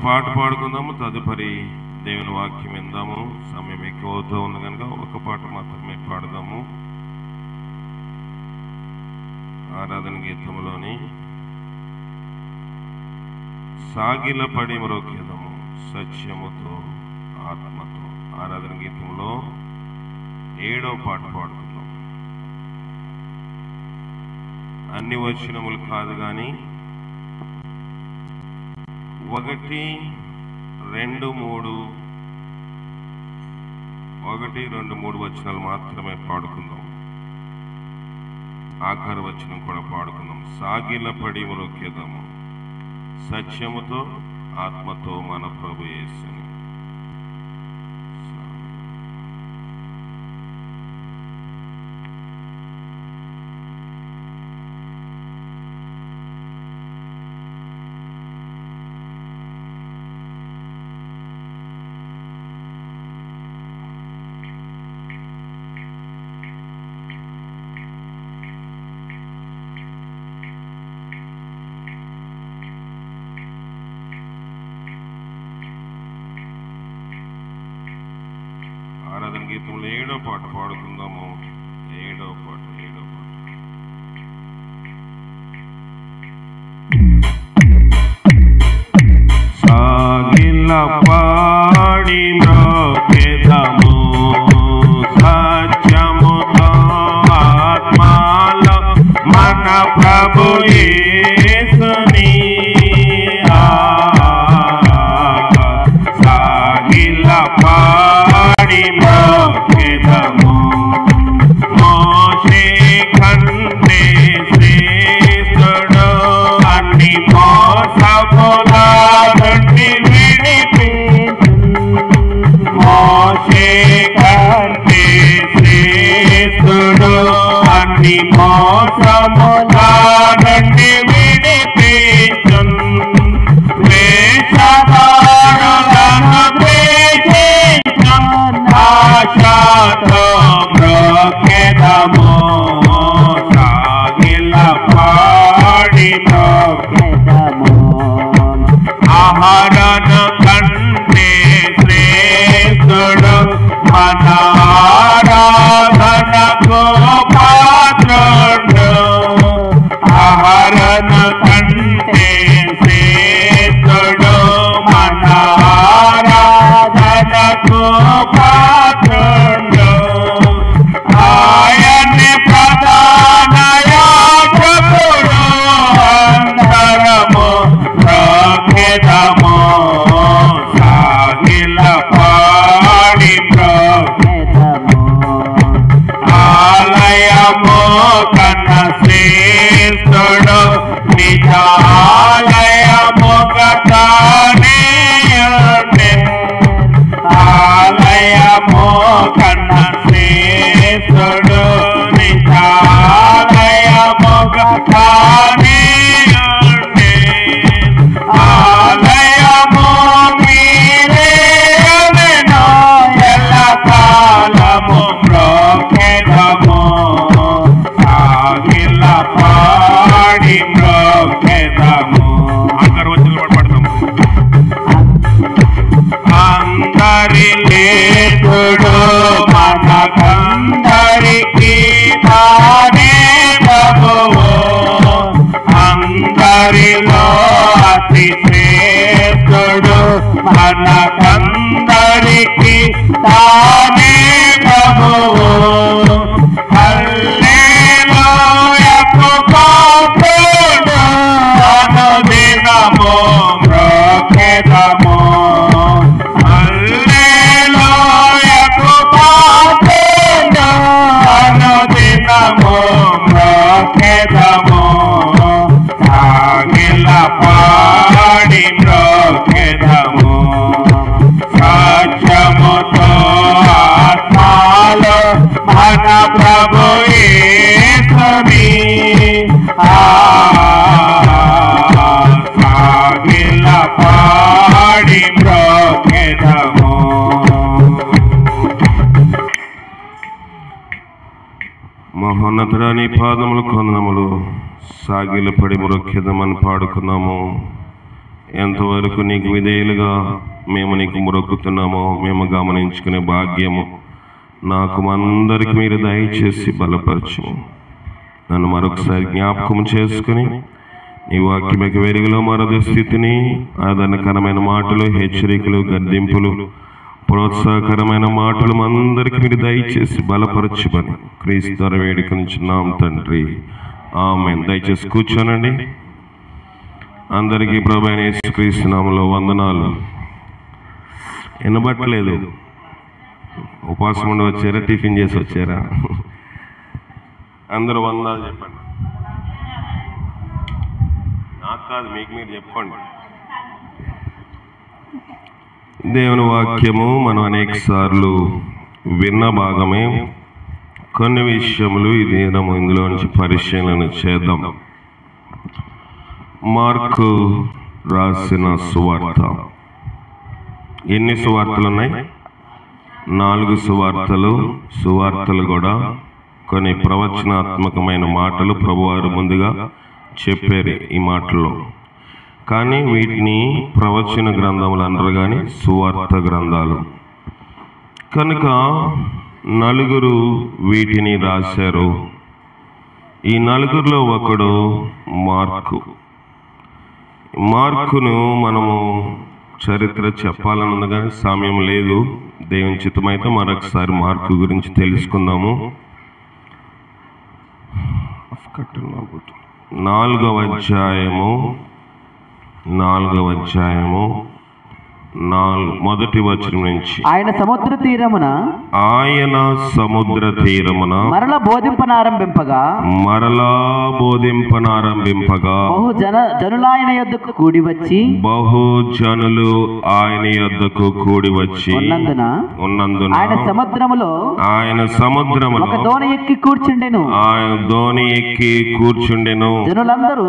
పాట పాడుకుందాము, తదుపరి దేవుని వాక్యం విందాము. సమయం ఎక్కువ అవుతూ ఉంది కనుక ఒక పాట మాత్రమే పాడదాము. ఆరాధన గీతంలోని సాగిలపడి మ్రోక్యదము సత్యముతో ఆత్మతో, ఆరాధన గీతంలో 7వ పాట పాడుకుందాం. అన్ని వచనములు కాదు కానీ 1, 2, 3 వచనాలు మాత్రమే పాడుకుందాం. ఆఖరి వచనం కూడా పాడుకుందాం. సాగిలపడి మ్రోక్యదము సత్యముతో ఆత్మతో మన ప్రభు యేసుని. ఆరాధన గీతంలో 7వ పాట పాడుకుందాము. 7వ పాట సాగిలపడి మ్రోక్యదము సత్యముతో ఆత్మలో మన ప్రభు యేసుని. సాగిలపడి మ్రోక్యదము మోషే కంటే శ్రేష్ఠుడు అన్ని మోసముల నుండి విడిపించు. మోషే కంటే శ్రేష్ఠుడు అన్ని మోసముల నుండి విడిపించు. వేషధారులను ద్వేషించు ఆశతో మ్రోక్యదము సాగిలపడి మ్రోక్యదము. ఆహారణ కంటే శ్రేష్ఠుడు మన ఆరాధనకు పాత్రుడు. ఆహారణ కంటే శ్రేష్ఠుడు మన ఆరాధనకు పాత్రుడు. ఆయన్ని ప్రధాన యాజకుడు అందరము మ్రోక్యదము సాగిలపడి మ్రోక్యదము. ఆలయము కన్న శ్రేష్ఠుడు నిజాలయము గతానే ఉండే. ఆలయము కన్న శ్రేష్ఠుడు నిజాలయము గతానే ఉండే. ఆలయము మీరే అనెను ఎల్లకాలము మ్రోక్యదము సాగిలపడి మ్రోక్యదము. అందరూ వచ్చి పడతాము. అందరి లేచుడు మనకందరికి తానే ప్రభువు. అందరిలో అతి శ్రేష్ఠుడు మనకందరికి తానే ప్రభువు. హల్లెలూయాకు పాత్రుడు అనుదినము మ్రోక్యదము. హల్లెలూయాకు పాత్రుడు అనుదినము మ్రోక్యదము సాగిలపడి మ్రోక్యదము. సత్యముతో ఆత్మలో మన ప్రభు యేసుని. సాగిలపడి మ్రోక్యదము. మహోన్నతుడా నీ పాదములు కొందనములు సాగిలపడి మ్రోక్యదమని పాడుకున్నాము. ఎంతవరకు నీకు విధేయులుగా మేము నీకు మొరక్కుతున్నామో మేము గమనించుకునే భాగ్యము నాకు అందరికి మీరు దయచేసి బలపరచము. నన్ను మరొకసారి జ్ఞాపకం చేసుకుని నీ వాక్యమిక వెలుగులో మరొక స్థితిని, ఆదరణకరమైన మాటలు, హెచ్చరికలు, గద్దింపులు, ప్రోత్సాహకరమైన మాటలు అందరికీ మీరు దయచేసి బలపరచమని క్రీస్తు వేడుకొనిచున్నాం తండ్రి, ఆమేన్. దయచేసి కూర్చోనండి. అందరికీ ప్రభువైన యేసుక్రీస్తు నామములో వందనాలు. వినబట్టలేదు. ఉపవాసం ఉండి వచ్చారా, టిఫిన్ చేసి వచ్చారా? అందరూ వందనాలు చెప్పండి. నాకు కాదు, మీకు మీరు చెప్పండి. దేవుని వాక్యము మనం అనేక సార్లు విన్న భాగమే. కొన్ని విషయములు ఈ దినము ఇందులో నుంచి పరిశీలన చేద్దాం. మార్కు రాసిన సువార్త. ఎన్ని సువార్తలు ఉన్నాయి? 4 సువార్తలు. సువార్తలు కూడా కొన్ని ప్రవచనాత్మకమైన మాటలు ప్రభువారు ముందుగా చెప్పారు ఈ మాటల్లో. కానీ వీటిని ప్రవచన గ్రంథములు అనరు, కానీ సువార్త గ్రంథాలు. కనుక 4 వీటిని రాశారు. ఈ 4లో ఒకడు మార్కు. మార్కును మనము చరిత్ర చెప్పాలన్నది కానీ సమయం లేదు. దేవుని చిత్తమైతే మరొకసారి మార్కు గురించి తెలుసుకుందాము. 4వ అధ్యాయము మొదటి వచనం నుంచి. ఆయన సముద్ర తీరమున మరలా బోధింపనారంభింపగా బహు జనులు ఆయన యొద్దకు కూడి వచ్చి ఉన్నందున ఆయన సముద్రములో ఒక దోణి ఎక్కి కూర్చుండెను. జనులందరూ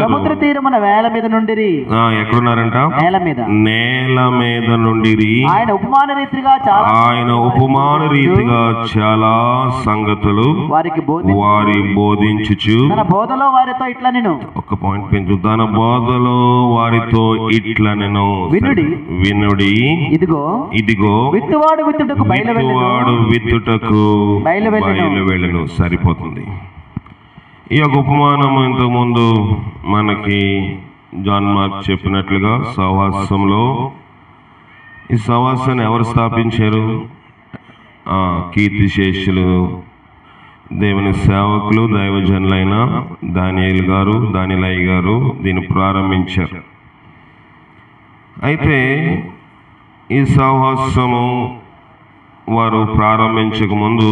సముద్ర తీరమున వేల మీద నుండిరి. ఎక్కడున్నారంట? నేల మీద నుండి. ఆయన ఉపమాన రీతిగా చాలా సంగతులు వారి బోధించుచు బోధలో వారితో ఇట్లా నేను ఒక పాయింట్ పెంచు. తన బోధలో వారితో ఇట్లా నేను వినుడి. ఇదిగో విత్తువాడు విత్తుటకు బయలువెళ్ళను. సరిపోతుంది. ఈ యొక్క ఉపమానము ఇంతకు ముందు మనకి జాన్ మార్క్ చెప్పినట్లుగా సహవాసంలో, ఈ సహవాసాన్ని ఎవరు స్థాపించారు? కీర్తిశేషులు, దేవుని సేవకులు, దైవజనులైన దానియేలు గారు, దానిలయ్య గారు దీన్ని ప్రారంభించారు. అయితే ఈ సహవాసము వారు ప్రారంభించక ముందు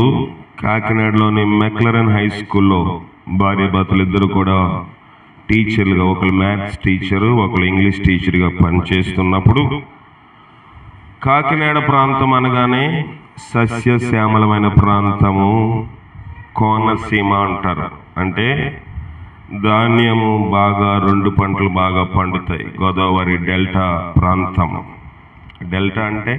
కాకినాడలోని మెక్లరన్ హై స్కూల్లో భార్యాభర్తలు ఇద్దరు కూడా టీచర్లుగా, ఒకరు మ్యాథ్స్ టీచరు, ఒకరు ఇంగ్లీష్ టీచర్గా పనిచేస్తున్నప్పుడు, కాకినాడ ప్రాంతం అనగానే సస్యశ్యామలమైన ప్రాంతము, కోనసీమ అంటారు. అంటే ధాన్యము బాగా, 2 పంటలు బాగా పండుతాయి. గోదావరి డెల్టా ప్రాంతము. డెల్టా అంటే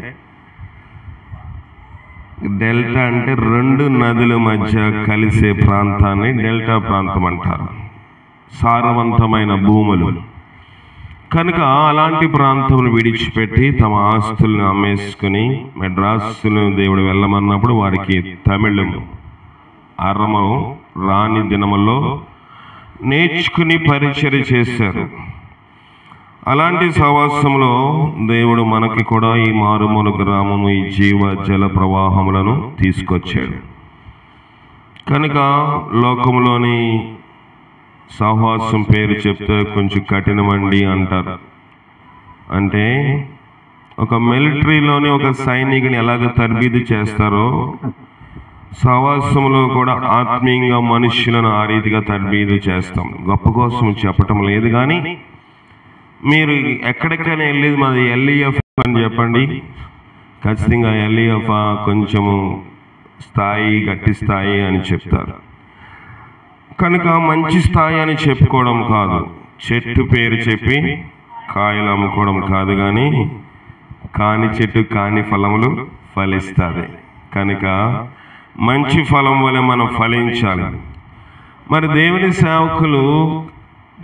2 నదుల మధ్య కలిసే ప్రాంతాన్ని డెల్టా ప్రాంతం అంటారు. సారవంతమైన భూములు. కనుక అలాంటి ప్రాంతములు విడిచిపెట్టి తమ ఆస్తులను అమ్మేసుకుని మెడ్రాసును దేవుడు వెళ్ళమన్నప్పుడు వారికి తమిళము, అరమం రాని దినముల్లో నేర్చుకుని పరిచర్య చేశారు. అలాంటి సహవాసంలో దేవుడు మనకి కూడా ఈ మారుమూల గ్రామము, ఈ జీవ జల ప్రవాహములను తీసుకొచ్చాడు. కనుక లోకంలోని సహవాసం పేరు చెప్తే కొంచెం కఠినమండి అంటారు. అంటే ఒక మిలిటరీలోని ఒక సైనికుని ఎలాగ తర్బీదు చేస్తారో సహవాసంలో కూడా ఆత్మీయంగా మనుష్యులను ఆ రీతిగా తర్బీదు చేస్తాం. గొప్ప కోసం చెప్పటం లేదు, కానీ మీరు ఎక్కడికైనా వెళ్ళేది మాది ఎల్ఈఎఫ్ అని చెప్పండి. ఖచ్చితంగా ఎల్ఈఎఫ్ కొంచెము స్థాయి, గట్టి స్థాయి అని చెప్తారు. కనుక మంచి స్థాయి అని చెప్పుకోవడం కాదు, చెట్టు పేరు చెప్పి కాయలు అమ్ముకోవడం కాదు, కానీ కాని చెట్టు కాని ఫలములు ఫలిస్తుంది. కనుక మంచి ఫలం వల్ల మనం ఫలించాలి. మరి దేవుని సేవకులు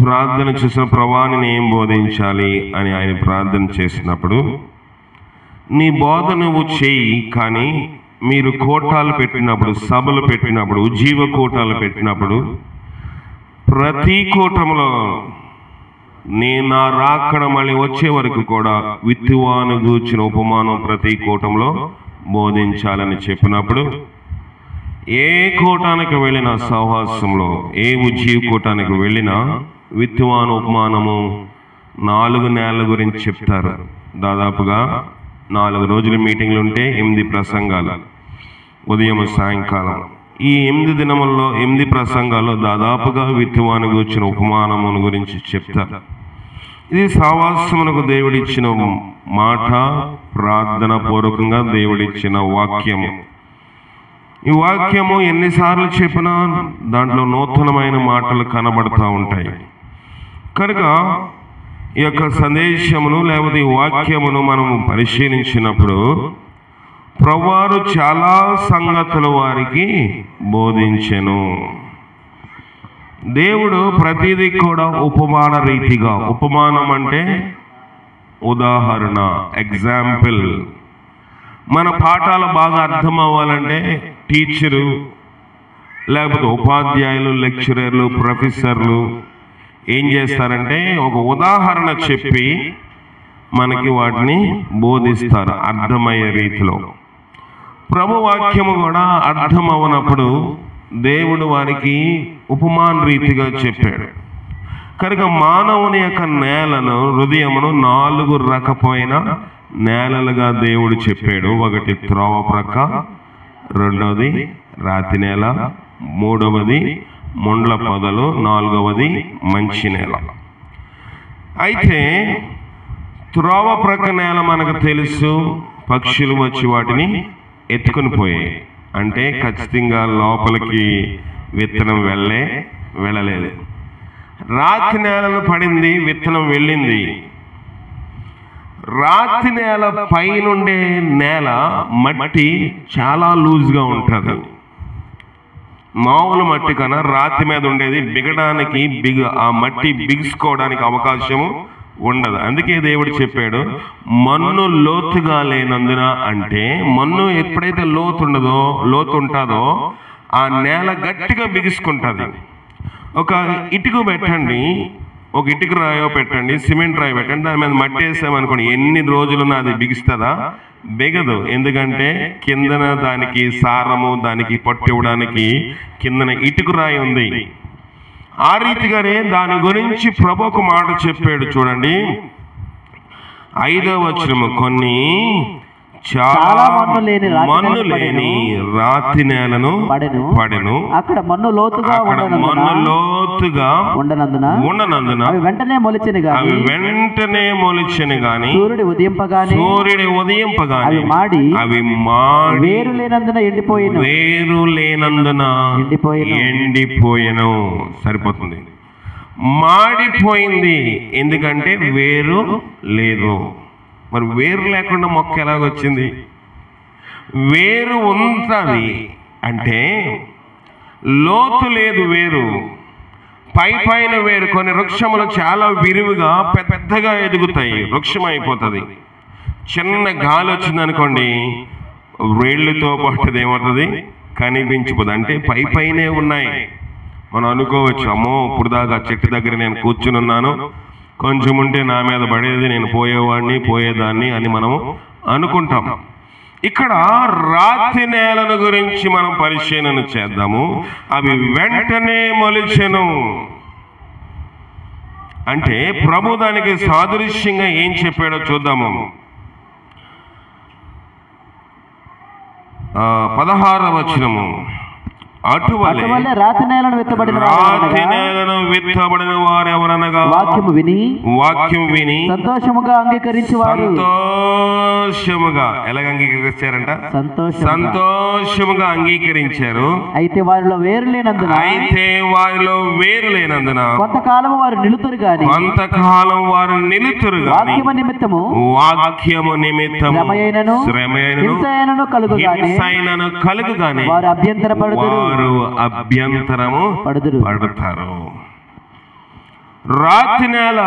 ప్రార్థన చేసిన ప్రభాని నేను ఏం బోధించాలి అని ఆయన ప్రార్థన చేసినప్పుడు, నీ బోధ నువ్వు చేయి, కానీ మీరు కోటాలు పెట్టినప్పుడు, సభలు పెట్టినప్పుడు, ఉజ్జీవ కోటాలు పెట్టినప్పుడు ప్రతి కూటములో నేను నా రాకడ మళ్ళీ వచ్చే వరకు కూడా విత్తువాను గూర్చిన ఉపమానం ప్రతి కూటంలో బోధించాలని చెప్పినప్పుడు, ఏ కూటానికి వెళ్ళిన సహవాసంలో, ఏ ఉజ్జీవ కూటానికి వెళ్ళినా విత్తువాను ఉపమానము 4 నెలల గురించి చెప్తారు. దాదాపుగా 4 రోజుల మీటింగ్లు ఉంటే 8 ప్రసంగాలు, ఉదయం సాయంకాలం. ఈ 8 దినముల్లో 8 ప్రసంగాల్లో దాదాపుగా విత్తువాను గూర్చిన ఉపమానమును గురించి చెప్తారు. ఇది సహవాసమునకు దేవుడిచ్చిన మాట, ప్రార్థన పూర్వకంగా దేవుడిచ్చిన వాక్యము. ఈ వాక్యము ఎన్నిసార్లు చెప్పినా దాంట్లో నూతనమైన మాటలు కనబడతా ఉంటాయి. కనుక ఈ యొక్క సందేశమును లేకపోతే ఈ వాక్యమును మనము పరిశీలించినప్పుడు ప్రభువారు చాలా సంగతులు వారికి బోధించెను. దేవుడు ప్రతిదీ కూడా ఉపమాన రీతిగా, ఉపమానం అంటే ఉదాహరణ, ఎగ్జాంపుల్. మన పాఠాలు బాగా అర్థం అవ్వాలంటే టీచరు లేకపోతే ఉపాధ్యాయులు, లెక్చరర్లు, ప్రొఫెసర్లు ఏం చేస్తారంటే ఒక ఉదాహరణ చెప్పి మనకి వాటిని బోధిస్తారు అర్థమయ్యే రీతిలో. ప్రభు వాక్యము కూడా అర్థం అవనప్పుడు దేవుడు వారికి ఉపమాన రీతిగా చెప్పాడు. కనుక మానవుని యొక్క నేలను, హృదయమును 4 రకమైన నేలలుగా దేవుడు చెప్పాడు. ఒకటి త్రోవ ప్రక్క, రెండవది రాతి నేల, మూడవది ముండ్ల పొదలు, 4వది మంచి నేల. అయితే త్రోవ ప్రక్క నేల మనకు తెలుసు, పక్షులు వచ్చి వాటిని ఎత్తుకుని పోయాయి. అంటే ఖచ్చితంగా లోపలికి విత్తనం వెళ్ళలేదు. రాతి నేలను పడింది, విత్తనం వెళ్ళింది. రాతి నేల పైనుండే నేల మట్టి చాలా లూజ్గా ఉంటుంది. మామూలు మట్టి కన్నా రాతి మీద ఉండేది బిగడానికి, ఆ మట్టి బిగుసుకోవడానికి అవకాశము ఉండదు. అందుకే దేవుడు చెప్పాడు, మన్ను లోతుగా లేనందున. అంటే మన్ను ఎప్పుడైతే లోతు ఉంటుందో ఆ నేల గట్టిగా బిగుసుకుంటుంది. ఒక ఇటుక పెట్టండి, ఒక ఇటుక రాయో పెట్టండి, సిమెంట్ రాయి పెట్టండి, దాని మీద మట్టి వేసామనుకోండి, ఎన్ని రోజులున్నా అది బిగుస్తుందా? బిగదు. ఎందుకంటే కిందన దానికి సారము, దానికి పట్టు ఇవ్వడానికి కిందన ఇటుక రాయి ఉంది. ఆ రీతిగానే దాని గురించి ప్రభు ఒక మాట చెప్పాడు. చూడండి 5వ వచనము, కొన్ని చాలా మన్ను లేని రాతి నేలను పడెను, అక్కడ మన్ను లోతుగా ఉండనందున అవి వెంటనే మొలిచెను గాని సూర్యుడి ఉదయింపగానే అవి మాడి వేరు లేనందున ఎండిపోయెను. సరిపోతుంది. మాడిపోయింది ఎందుకంటే వేరు లేదు. మరి వేరు లేకుండా మొక్క ఎలాగొచ్చింది? వేరు ఉంటుంది అంటే లోతు లేదు వేరు, పైన వేరు. కొన్ని వృక్షములు చాలా విరివిగా పెద్దగా ఎదుగుతాయి, వృక్షం అయిపోతుంది. చిన్న గాలి వచ్చింది అనుకోండి, వేళ్ళతో పాటు ఏమవుతుంది? కనిపించిపోదు. అంటే పైనే ఉన్నాయి. మనం అనుకోవచ్చు, అమ్మో ఇప్పుడు దాకా చెట్టు దగ్గర నేను కూర్చుని ఉన్నాను, కొంచెం ఉంటే నా మీద పడేది, నేను పోయేదాన్ని అని మనము అనుకుంటాం. ఇక్కడ రాతి నేలను గురించి మనం పరిశీలన చేద్దాము. అవి వెంటనే మొలిచెను. అంటే ప్రభు దానికి సాదృశ్యంగా ఏం చెప్పాడో చూద్దాము. 16వ వచనము, అటువలే రాతి నేలను విత్తబడిన వారు ఎవరనగా వాక్యము విని సంతోషముగా ఎలాగ అంగీకరించారంట? సంతోషముగా అంగీకరించారు. అయితే వారిలో వేరు లేనందున కొంతకాలం వారు నిలుతురు గాని వాక్యము నిమిత్తము శ్రమయైనను కలుగుగానే వారు అభ్యంతరము పడతారు. రాతి నేల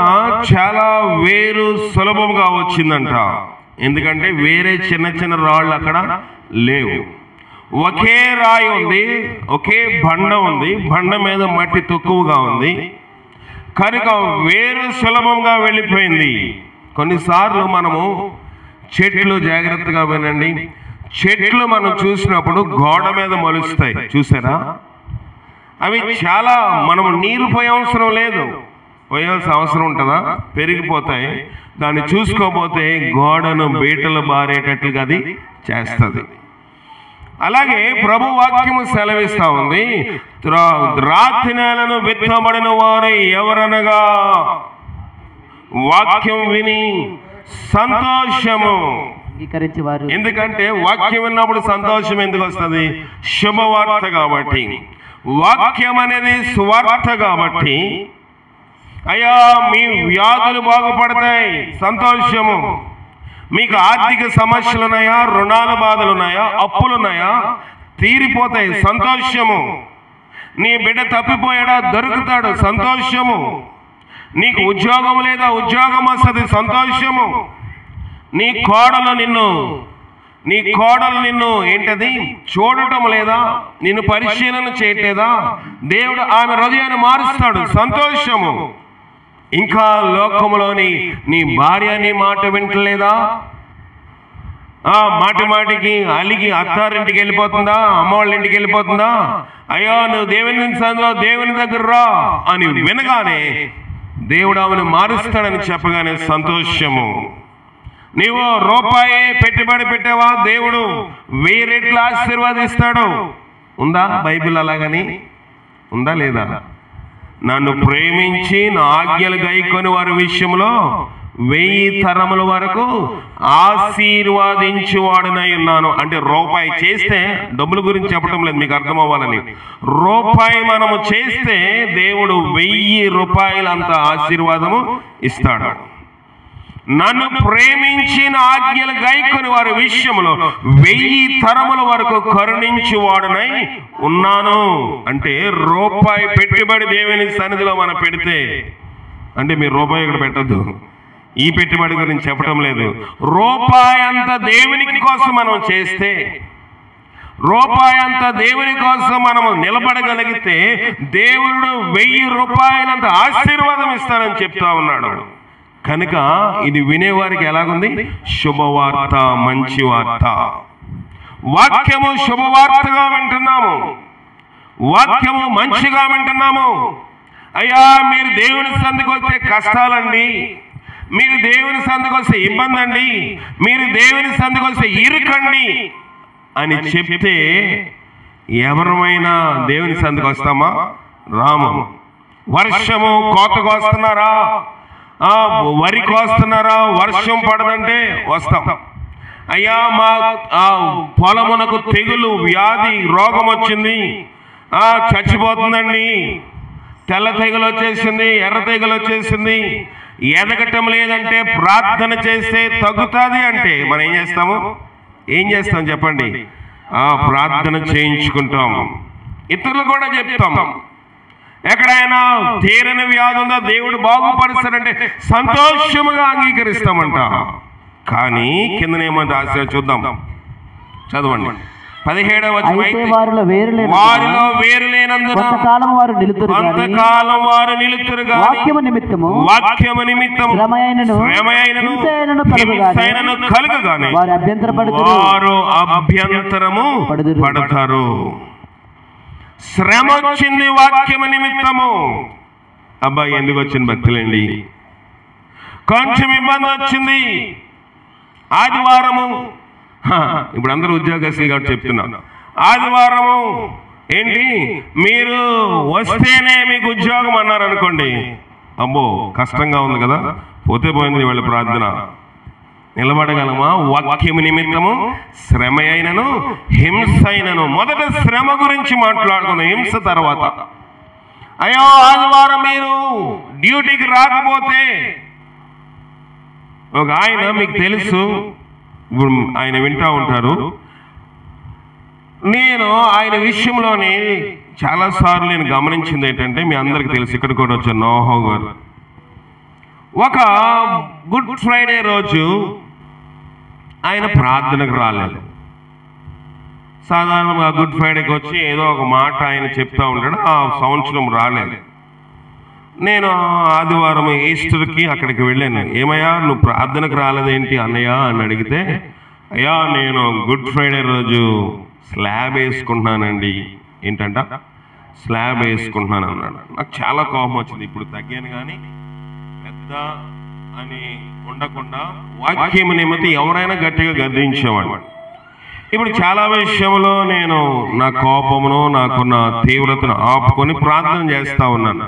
చాలా వేరు సులభంగా వచ్చిందంట. ఎందుకంటే వేరే చిన్న చిన్న రాళ్ళు అక్కడ లేవు. ఒకే రాయి ఉంది, ఒకే బండ ఉంది, బండ మీద మట్టి తక్కువగా ఉంది కనుక వేరు సులభంగా వెళ్ళిపోయింది. కొన్నిసార్లు మనము చెట్లు, జాగ్రత్తగా వినండి, చెట్లు మనం చూసినప్పుడు గోడ మీద మొలుస్తాయి, చూసారా? అవి చాలా, మనం నీరు పోయే అవసరం లేదు, పోయాల్సిన అవసరం ఉంటుందా? పెరిగిపోతాయి. దాన్ని చూసుకోపోతే గోడను బీటలు బారేటట్లుగా అది చేస్తుంది. అలాగే ప్రభు వాక్యము సెలవిస్తా ఉంది, రాతి నేలను విత్తబడిన వారు ఎవరనగా వాక్యం విని సంతోషము. ఎందుకంటే వాక్యం విన్నప్పుడు సంతోషం ఎందుకు వస్తుంది? శుభవార్త కాబట్టి. వాక్యం అనేది సువార్త కాబట్టి. అయ్యా మీ వ్యాధులు బాగుపడతాయి, సంతోషము. మీకు ఆర్థిక సమస్యలు ఉన్నాయా, రుణాల బాధలు ఉన్నాయా, అప్పులున్నాయా, తీరిపోతాయి, సంతోషము. నీ బిడ్డ తప్పిపోయాడా, దొరుకుతాడు, సంతోషము. నీకు ఉద్యోగం లేదా, ఉద్యోగం వస్తుంది, సంతోషము. నీ కోడలు నిన్ను ఏంటది చూడటం లేదా, నిన్ను పరిశీలన చేయట్లేదా, దేవుడు ఆమె హృదయాన్ని మారుస్తాడు, సంతోషము. ఇంకా లోకములోని నీ భార్య నీ మాట వింటలేదా, మాటికి అలిగి అత్తారింటికి వెళ్ళిపోతుందా, అమ్మ వాళ్ళ ఇంటికి వెళ్ళిపోతుందా, అయ్యో నువ్వు దేవుని దగ్గర రా అని వినగానే దేవుడు ఆమెను మారుస్తాడని చెప్పగానే సంతోషము. నీవు రూపాయి పెట్టుబడి పెట్టావా, దేవుడు 1000 రెట్లు ఆశీర్వాదిస్తాడు. ఉందా బైబిల్ అలాగని? ఉందా లేదా? నన్ను ప్రేమించి నా ఆజ్ఞలు గైకొని వారి విషయంలో 1000 తరముల వరకు ఆశీర్వాదించువాడునై ఉన్నాను. అంటే రూపాయి చేస్తే, డబ్బుల గురించి చెప్పడం లేదు, మీకు అర్థం అవ్వాలని, రూపాయి మనము చేస్తే దేవుడు 1000 రూపాయలంత ఆశీర్వాదము ఇస్తాడు. నన్ను ప్రేమించిన ఆజ్ఞలు గైకొని వారి విషయంలో 1000 తరముల వరకు కరుణించువాడునై ఉన్నాను. అంటే రూపాయి పెట్టుబడి దేవుని సన్నిధిలో మనం పెడితే, అంటే మీరు రూపాయి ఇక్కడ పెట్టద్దు, ఈ పెట్టుబడి గురించి చెప్పడం లేదు. రూపాయి అంత దేవుని కోసం మనం చేస్తే, రూపాయి అంత దేవుని కోసం మనము నిలబడగలిగితే దేవుడు 1000 రూపాయలంత ఆశీర్వాదం ఇస్తానని చెప్తా ఉన్నాడు. కనుక ఇది వినేవారికి ఎలాగుంది? శుభవార్త, మంచి వార్త. వాక్యము శుభవార్తగా వింటున్నాము, వాక్యము మంచిగా వింటున్నాము. అయ్యా మీరు దేవుని సందుకు వస్తే కష్టాలండి, మీరు దేవుని సందుకు వస్తే ఇబ్బంది అండి, మీరు దేవుని సందుకు వస్తే ఇరుకండి అని చెప్తే ఎవరమైనా దేవుని సందుకు వస్తామా? రాము. వర్షము కోతకు వస్తున్నారా, వరి కోస్తున్నారా, వర్షం పడదంటే వస్తాం. అయ్యా మా పొలమునకు తెగులు, వ్యాధి, రోగం వచ్చింది, చచ్చిపోతుందండి, తెల్ల తెగులు వచ్చేసింది, ఎర్ర తెగులు వచ్చేసింది, ఎదగటం లేదంటే ప్రార్థన చేస్తే తగ్గుతుంది అంటే మనం ఏం చేస్తాం చెప్పండి? ప్రార్థన చేయించుకుంటాం. ఇతరులు కూడా చెప్తాం. ఎక్కడైనా తీరని వ్యాధి ఉందా, దేవుడు బాగుపరుస్తాడంటే సంతోషముగా అంగీకరిస్తామంట. కానీ కిందనేమంటే ఆశ చూద్దాం, చదవండి 17వ వచనం. వారిలో వేరు లేనందున కొంతకాలం వారు నిలుతురు గాని వాక్యము నిమిత్తము శ్రమయైనను హింసైనను కలుగగానే వారు అభ్యంతరము పడతారు. శ్రమ వచ్చింది వాక్యము నిమిత్తము. అబ్బాయి ఎందుకు వచ్చింది భక్తులండి? కొంచెం ఇబ్బంది వచ్చింది. ఆదివారము, ఇప్పుడు అందరూ ఉద్యోగస్తులు కాబట్టి చెప్తున్నా, ఆదివారము ఏంటి మీరు వస్తేనే మీకు ఉద్యోగం అన్నారు అనుకోండి, అబ్బో కష్టంగా ఉంది కదా, పోతే పోయింది వాళ్ళ ప్రార్థన. నిలబడగలమా? వాక్యము నిమిత్తము శ్రమ అయినను హింస అయినను. మొదట శ్రమ గురించి మాట్లాడుకున్నాం, హింస తర్వాత. అయ్యో ఆదివారం మీరు డ్యూటీకి రాకపోతే, ఒక ఆయన మీకు తెలుసు, ఇప్పుడు ఆయన వింటూ ఉంటారు, నేను ఆయన విషయంలోనే చాలాసార్లు నేను గమనించింది ఏంటంటే, మీ అందరికి తెలుసు, ఇక్కడ కూడా వచ్చారు నోహో గారు, ఒక గుడ్ ఫ్రైడే రోజు ఆయన ప్రార్థనకు రాలేదు. సాధారణంగా గుడ్ ఫ్రైడేకి వచ్చి ఏదో ఒక మాట ఆయన చెప్తా ఉంటాడు. ఆ సంవత్సరం రాలేదు. నేను ఆదివారం ఈస్టర్కి అక్కడికి వెళ్ళాను. ఏమయ్యా నువ్వు ప్రార్థనకు రాలేదేంటి అన్నయ్య అని అడిగితే, అయ్యా నేను గుడ్ ఫ్రైడే రోజు స్లాబ్ వేసుకుంటున్నానండి. ఏంటంట? స్లాబ్ వేసుకుంటున్నాను అన్నాడు. నాకు చాలా కోపం వచ్చింది. ఇప్పుడు తగ్గాను, కానీ పెద్ద అని ఉండకుండా వాక్యం నిమిత్తం ఎవరైనా గట్టిగా గద్దించేవాడు. ఇప్పుడు చాలా విషయంలో నేను నా కోపమును నాకున్న తీవ్రతను ఆపుకొని ప్రార్థన చేస్తా ఉన్నాను.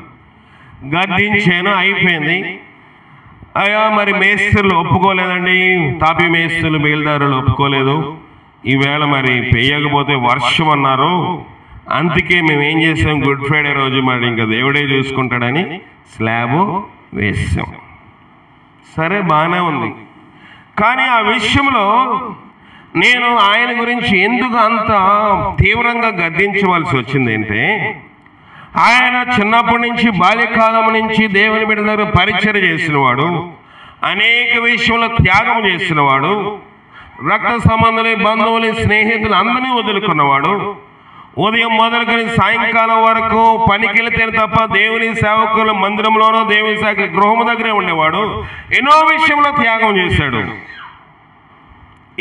గద్దించాను, అయిపోయింది. అయ్యా మరి మేస్త్రులు ఒప్పుకోలేదండి, తాపీ మేస్త్రులు బేల్దారులు ఒప్పుకోలేదు, ఈవేళ మరి వేయకపోతే వర్షం అన్నారు, అందుకే మేము ఏం చేసాం, గుడ్ ఫ్రైడే రోజు మరి ఇంకా దేవుడే చూసుకుంటాడని స్లాబ్ వేసాం. సరే, బాగానే ఉంది. కానీ ఆ విషయంలో నేను ఆయన గురించి ఎందుకు అంత తీవ్రంగా గద్దించవలసి వచ్చింది అంటే, ఆయన చిన్నప్పటి నుంచి బాల్యకాలం నుంచి దేవుని బిడ్డల దగ్గర పరిచర్య చేసినవాడు, అనేక విషయంలో త్యాగం చేసినవాడు, రక్త సంబంధులు, బంధువులు, స్నేహితులు అందరినీ వదులుకున్నవాడు. ఉదయం మొదలుకొని సాయంకాలం వరకు పనికి వెళితే తప్ప దేవుని సేవకుల మందిరంలోనో దేవుని సేవకుల గృహం దగ్గరే ఉండేవాడు. ఎన్నో విషయంలో త్యాగం చేశాడు.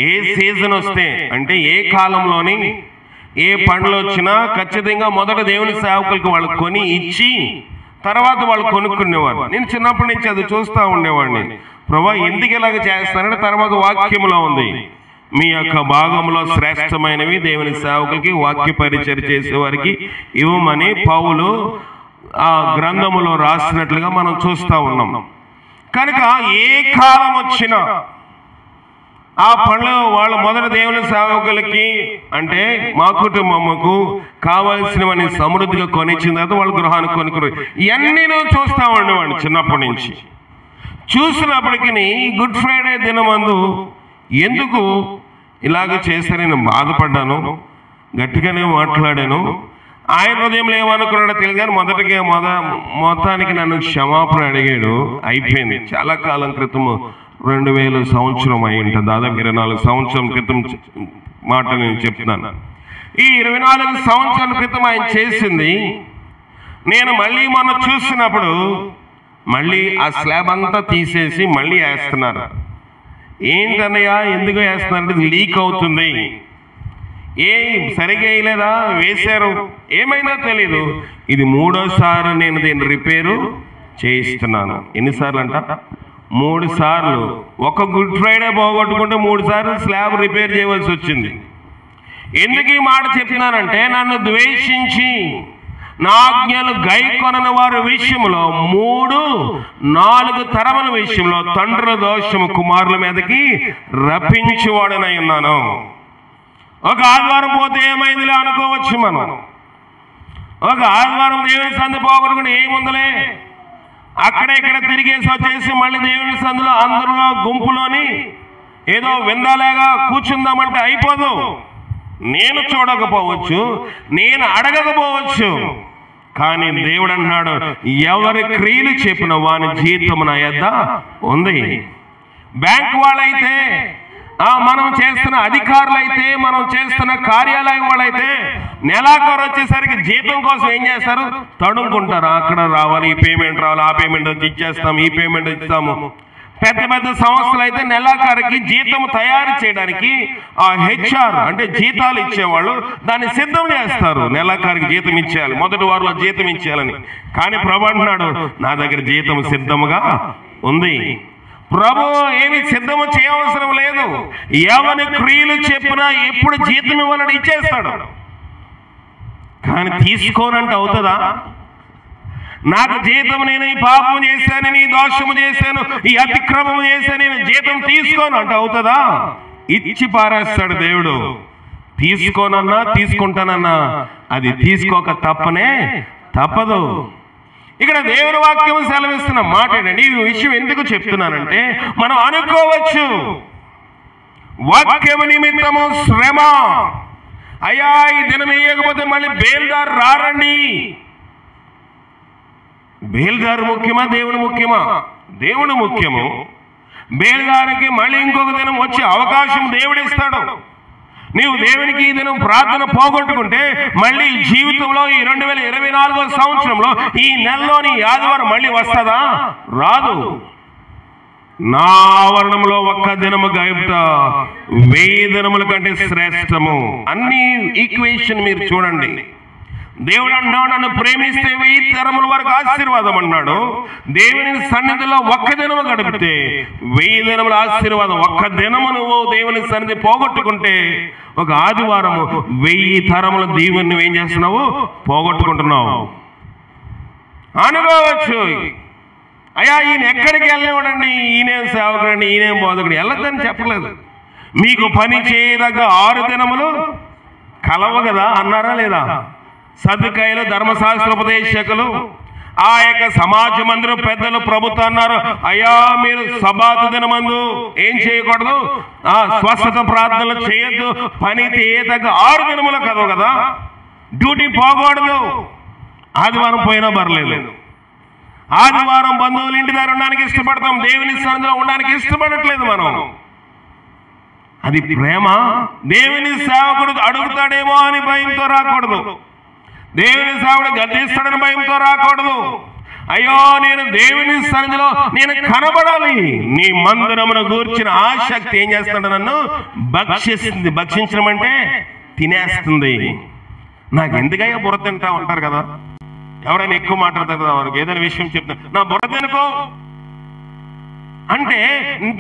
ఏ సీజన్ వస్తే అంటే ఏ కాలంలోని ఏ పండ్లు వచ్చినా ఖచ్చితంగా మొదట దేవుని సేవకులకు వాళ్ళు కొని ఇచ్చి తర్వాత వాళ్ళు కొనుక్కునేవారు. నేను చిన్నప్పటి నుంచి అది చూస్తూ ఉండేవాడిని. ప్రభా ఎందుకు ఇలాగ చేస్తానంటే, తర్వాత వాక్యంలో ఉంది, మీ యొక్క భాగంలో శ్రేష్టమైనవి దేవుని సేవకులకి వాక్య పరిచర్య చేసేవారికి ఇవ్వమని పౌలు ఆ గ్రంథములో రాసినట్లుగా మనం చూస్తూ ఉన్నాం. కనుక ఏ కాలం వచ్చినా ఆ పనులు వాళ్ళు మొదట దేవుని సేవకులకి అంటే మా కుటుంబముకు కావలసినవని సమృద్ధిగా కొనిచ్చిన తర్వాత వాళ్ళ గృహానికి కొనుక్కుని ఇవన్నీ నేను చూస్తూ ఉండేవాడిని చిన్నప్పటి నుంచి. చూసినప్పటికీ గుడ్ ఫ్రైడే దినమందు ఎందుకు ఇలాగ చేస్తారని నేను బాధపడ్డాను, గట్టిగానే మాట్లాడాను. ఆయన హృదయంలో ఏమనుకున్నాడో తెలియదు, కానీ మొత్తానికి నన్ను క్షమాపణ అడిగాడు. అయిపోయింది. చాలా కాలం క్రితం 2000 సంవత్సరం అయి ఉంటుంది, దాదాపు 24 సంవత్సరం క్రితం మాట నేను చెప్తున్నాను. ఈ 24 సంవత్సరాల క్రితం ఆయన చేసింది నేను మళ్ళీ మొన్న చూసినప్పుడు మళ్ళీ ఆ స్లాబ్ అంతా తీసేసి మళ్ళీ వేస్తున్నారు. ఏంటన్నయ్య ఎందుకు వేస్తున్నారంటే, లీక్ అవుతుంది. సరిగా వేయలేదా? వేశారు, ఏమైనా తెలీదు. ఇది 3వ నేను దీన్ని రిపేరు చేయిస్తున్నాను. ఎన్నిసార్లు అంట? 3 సార్లు. ఒక గుడ్ ఫ్రైడే పోగొట్టుకుంటే 3 సార్లు స్లాబ్ రిపేర్ చేయవలసి వచ్చింది. ఎందుకు ఈ మాట చెప్తున్నానంటే, నన్ను ద్వేషించి నా ఆజ్ఞలు గైకొనని వారి విషయంలో 3-4 తరముల విషయంలో తండ్రుల దోషము కుమారుల మీదకి రప్పించేవాడనై ఉన్నాను. ఒక ఆదివారం పోతే ఏమైందిలే అనుకోవచ్చు మనం. ఒక ఆదివారం దేవుని సంధి పోగొట్టుకుని ఏముందలే, అక్కడ ఇక్కడ తిరిగేసి వచ్చేసి మళ్ళీ దేవుని సందులో అందరిలో గుంపులోని ఏదో విందాలేగా కూర్చుందామంటే అయిపోదు. నేను చూడకపోవచ్చు, నేను అడగకపోవచ్చు, కానీ దేవుడు అన్నాడు, ఎవరి క్రియలు చెప్పిన వాని జీతం నా యొద్ద ఉంది. బ్యాంక్ వాళ్ళైతే, మనం చేస్తున్న అధికారులైతే, మనం చేస్తున్న కార్యాలయం వాళ్ళైతే నెలాఖరు వచ్చేసరికి జీతం కోసం ఏం చేస్తారు? తడుముకుంటారు. అక్కడ రావాలి, ఈ పేమెంట్ రావాలి, ఆ పేమెంట్ వచ్చి ఇచ్చేస్తాం, ఈ పేమెంట్ ఇస్తాము. పెద్ద పెద్ద సంస్థలు అయితే నెలాఖరికి జీతం తయారు చేయడానికి ఆ HR అంటే జీతాలు ఇచ్చేవాళ్ళు దాన్ని సిద్ధం చేస్తారు. నెలాఖరికి జీతం ఇచ్చేయాలి, మొదటి వారంలో జీతం ఇచ్చేయాలని. కానీ ప్రభు అంటున్నాడు, నా దగ్గర జీతం సిద్ధముగా ఉంది. ప్రభు ఏమి సిద్ధము చేయవసరం లేదు. ఎవరి క్రియలు చెప్పినా ఎప్పుడు జీతం ఇవ్వాలని ఇచ్చేస్తాడు. కానీ తీసుకోనంటే అవుతుందా? నాకు జీతం, నేను ఈ పాపం చేశాను, ఈ దోషము చేశాను, ఈ అతిక్రమం చేశాను, నేను జీతం తీసుకోను అంటే అవుతుందా? ఇచ్చి పారేస్తాడు దేవుడు. తీసుకోనన్నా తీసుకుంటానన్నా అది తీసుకోక తప్పదు. ఇక్కడ దేవుని వాక్యం సెలవిస్తున్న మాట ఏంటంటే, ఈ విషయం ఎందుకు చెప్తున్నానంటే, మనం అనుకోవచ్చు వాక్యము నిమిత్తము శ్రమ, అయ్యా ఈ దినం వేయకపోతే మళ్ళీ బేల్దారు రారండి. బేల్దారు ముఖ్యమా, దేవుడు ముఖ్యమా? దేవుడు ముఖ్యము. బేల్దారికి మళ్ళీ ఇంకొక దినం వచ్చే అవకాశం దేవుడు ఇస్తాడు. నీవు దేవునికి ఈ దినం ప్రార్థన పోగొట్టుకుంటే మళ్ళీ జీవితంలో ఈ 2024 సంవత్సరంలో ఈ నెలలోని ఆదివారం మళ్ళీ వస్తుందా? రాదు. నా ఆవరణంలో ఒక్క దినము గైపుట 1000 దినముల కంటే శ్రేష్టము. అన్ని ఈక్వేషన్ మీరు చూడండి. దేవుడు అన్నాడు, నన్ను ప్రేమిస్తే 1000 తరముల వరకు ఆశీర్వాదం అన్నాడు. దేవుని సన్నిధిలో ఒక్క దినము గడిపితే 1000 దినముల ఆశీర్వాదం. ఒక్క దినము నువ్వు దేవుని సన్నిధి పోగొట్టుకుంటే ఒక ఆదివారము 1000 తరముల దీవెని నువ్వేం చేస్తున్నావు? పోగొట్టుకుంటున్నావు. అనుకోవచ్చు, అయ్యా ఈయన ఎక్కడికి వెళ్ళనివ్వడండి, ఈయనేం సేవకుడండి, ఈయనేం బోధకుడు, వెళ్ళొద్దని చెప్పలేదు. మీకు పని చేయదగ్గ 6 దినములు కలవు కదా అన్నారా లేదా? సదుకాయలు, ధర్మశాస్త్ర ఉపదేశకులు, ఆ యొక్క సమాజ మందిరం పెద్దలు, ప్రభుత్వం అన్నారు, అయ్యా మీరు సబాతు దినమందు ఏం చేయకూడదు, స్వస్థత ప్రార్థనలు చేయొద్దు, పని చేయదగ్గ 6 దినములు కలవు కదా, డ్యూటీ పోకూడదు. ఆదివారం పోయినా పర్లేదు. ఆదివారం బంధువులు ఇంటి దగ్గర ఉండడానికి ఇష్టపడతాం, దేవుని సన్నిధిలో ఉండడానికి ఇష్టపడట్లేదు మనం. అది ప్రేమ? దేవుని సేవకుడు అడుగుతాడేమో అని భయంతో రాకూడదు. దేవుని సేవకుడు గర్జిస్తాడని భయంతో రాకూడదు. అయ్యో నేను దేవుని సన్నిధిలో నేను కనబడాలి. నీ మందిరమును గూర్చిన ఆసక్తి ఏం చేస్తాడు? నన్ను భక్షిస్తుంది. భక్షించడం అంటే తినేస్తుంది. నాకు ఎందుకయ్యా బుర్ర తింటా ఉంటారు కదా, ఎవరైనా ఎక్కువ మాట్లాడతారు కదా, వారికి ఏదైనా విషయం చెప్తారు, నా బుర్ర తినుకో అంటే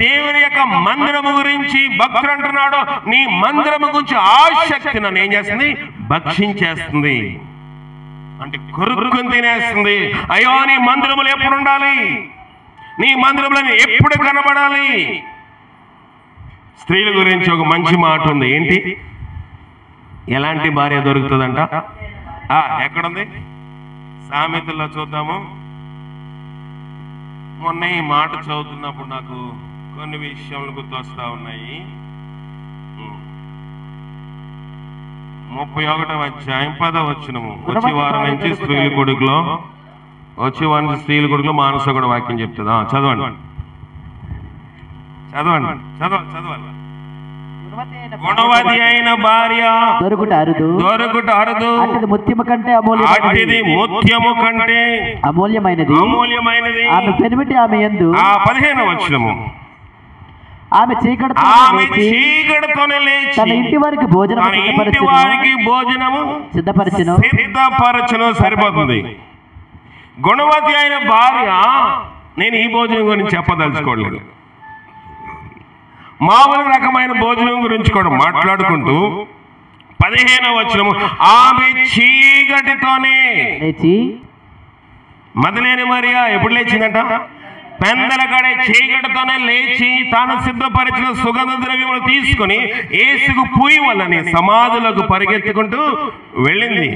దేవుని యొక్క మందిరము గురించి భక్తుడు అంటున్నాడు, నీ మందిరము గురించి ఆసక్తి నన్ను ఏం చేస్తుంది? భక్షించేస్తుంది. అంటే కొరుక్కుని తినేస్తుంది. అయ్యో నీ మందిరములు ఎప్పుడు ఉండాలి, నీ మందిరంలో ఎప్పుడు కనబడాలి. స్త్రీల గురించి ఒక మంచి మాట ఉంది. ఏంటి? ఎలాంటి భార్య దొరుకుతుందంట? ఎక్కడుంది? సామెతల్లో చూద్దాము. మొన్న ఈ మాట చదువుతున్నప్పుడు నాకు కొన్ని విషయాలు గుర్తొస్తా ఉన్నాయి. 31వ అధ్యాయం 10వ వచనము. వచ్చే వారం నుంచి స్త్రీల కొడుకులో మానస కూడా వాక్యం చెప్తుందా? చదవండి చదవండి చదవాలి. గుణవతి అయిన భార్య దొరుకుట అరుదు, అట్టిది ముత్యము కంటే అమూల్యమైనది. ఆమె పెనిమిటి ఆమె యందు. 15వ వచనము. ఆమె చీకటితోనే లేచి తన ఇంటి వారికి భోజనము సిద్ధపరచును. సరిపోతుంది. గుణవతి అయిన భార్య, నేను ఈ భోజనం గురించి చెప్పదలుచుకోలేదు, మామూలు రకమైన భోజనం గురించి కూడా మాట్లాడుకుంటూ 15వ వచనము. ఆమె చీకటితోనే లేచి, మదలేని మరియా ఎప్పుడు లేచిందంట? పెందల కడే చీకటితోనే లేచి తాను సిద్ధపరిచిన సుగంధ ద్రవ్యములు తీసుకుని యేసుకు పూయవలని సమాధులకు పరిగెత్తుకుంటూ వెళ్ళింది.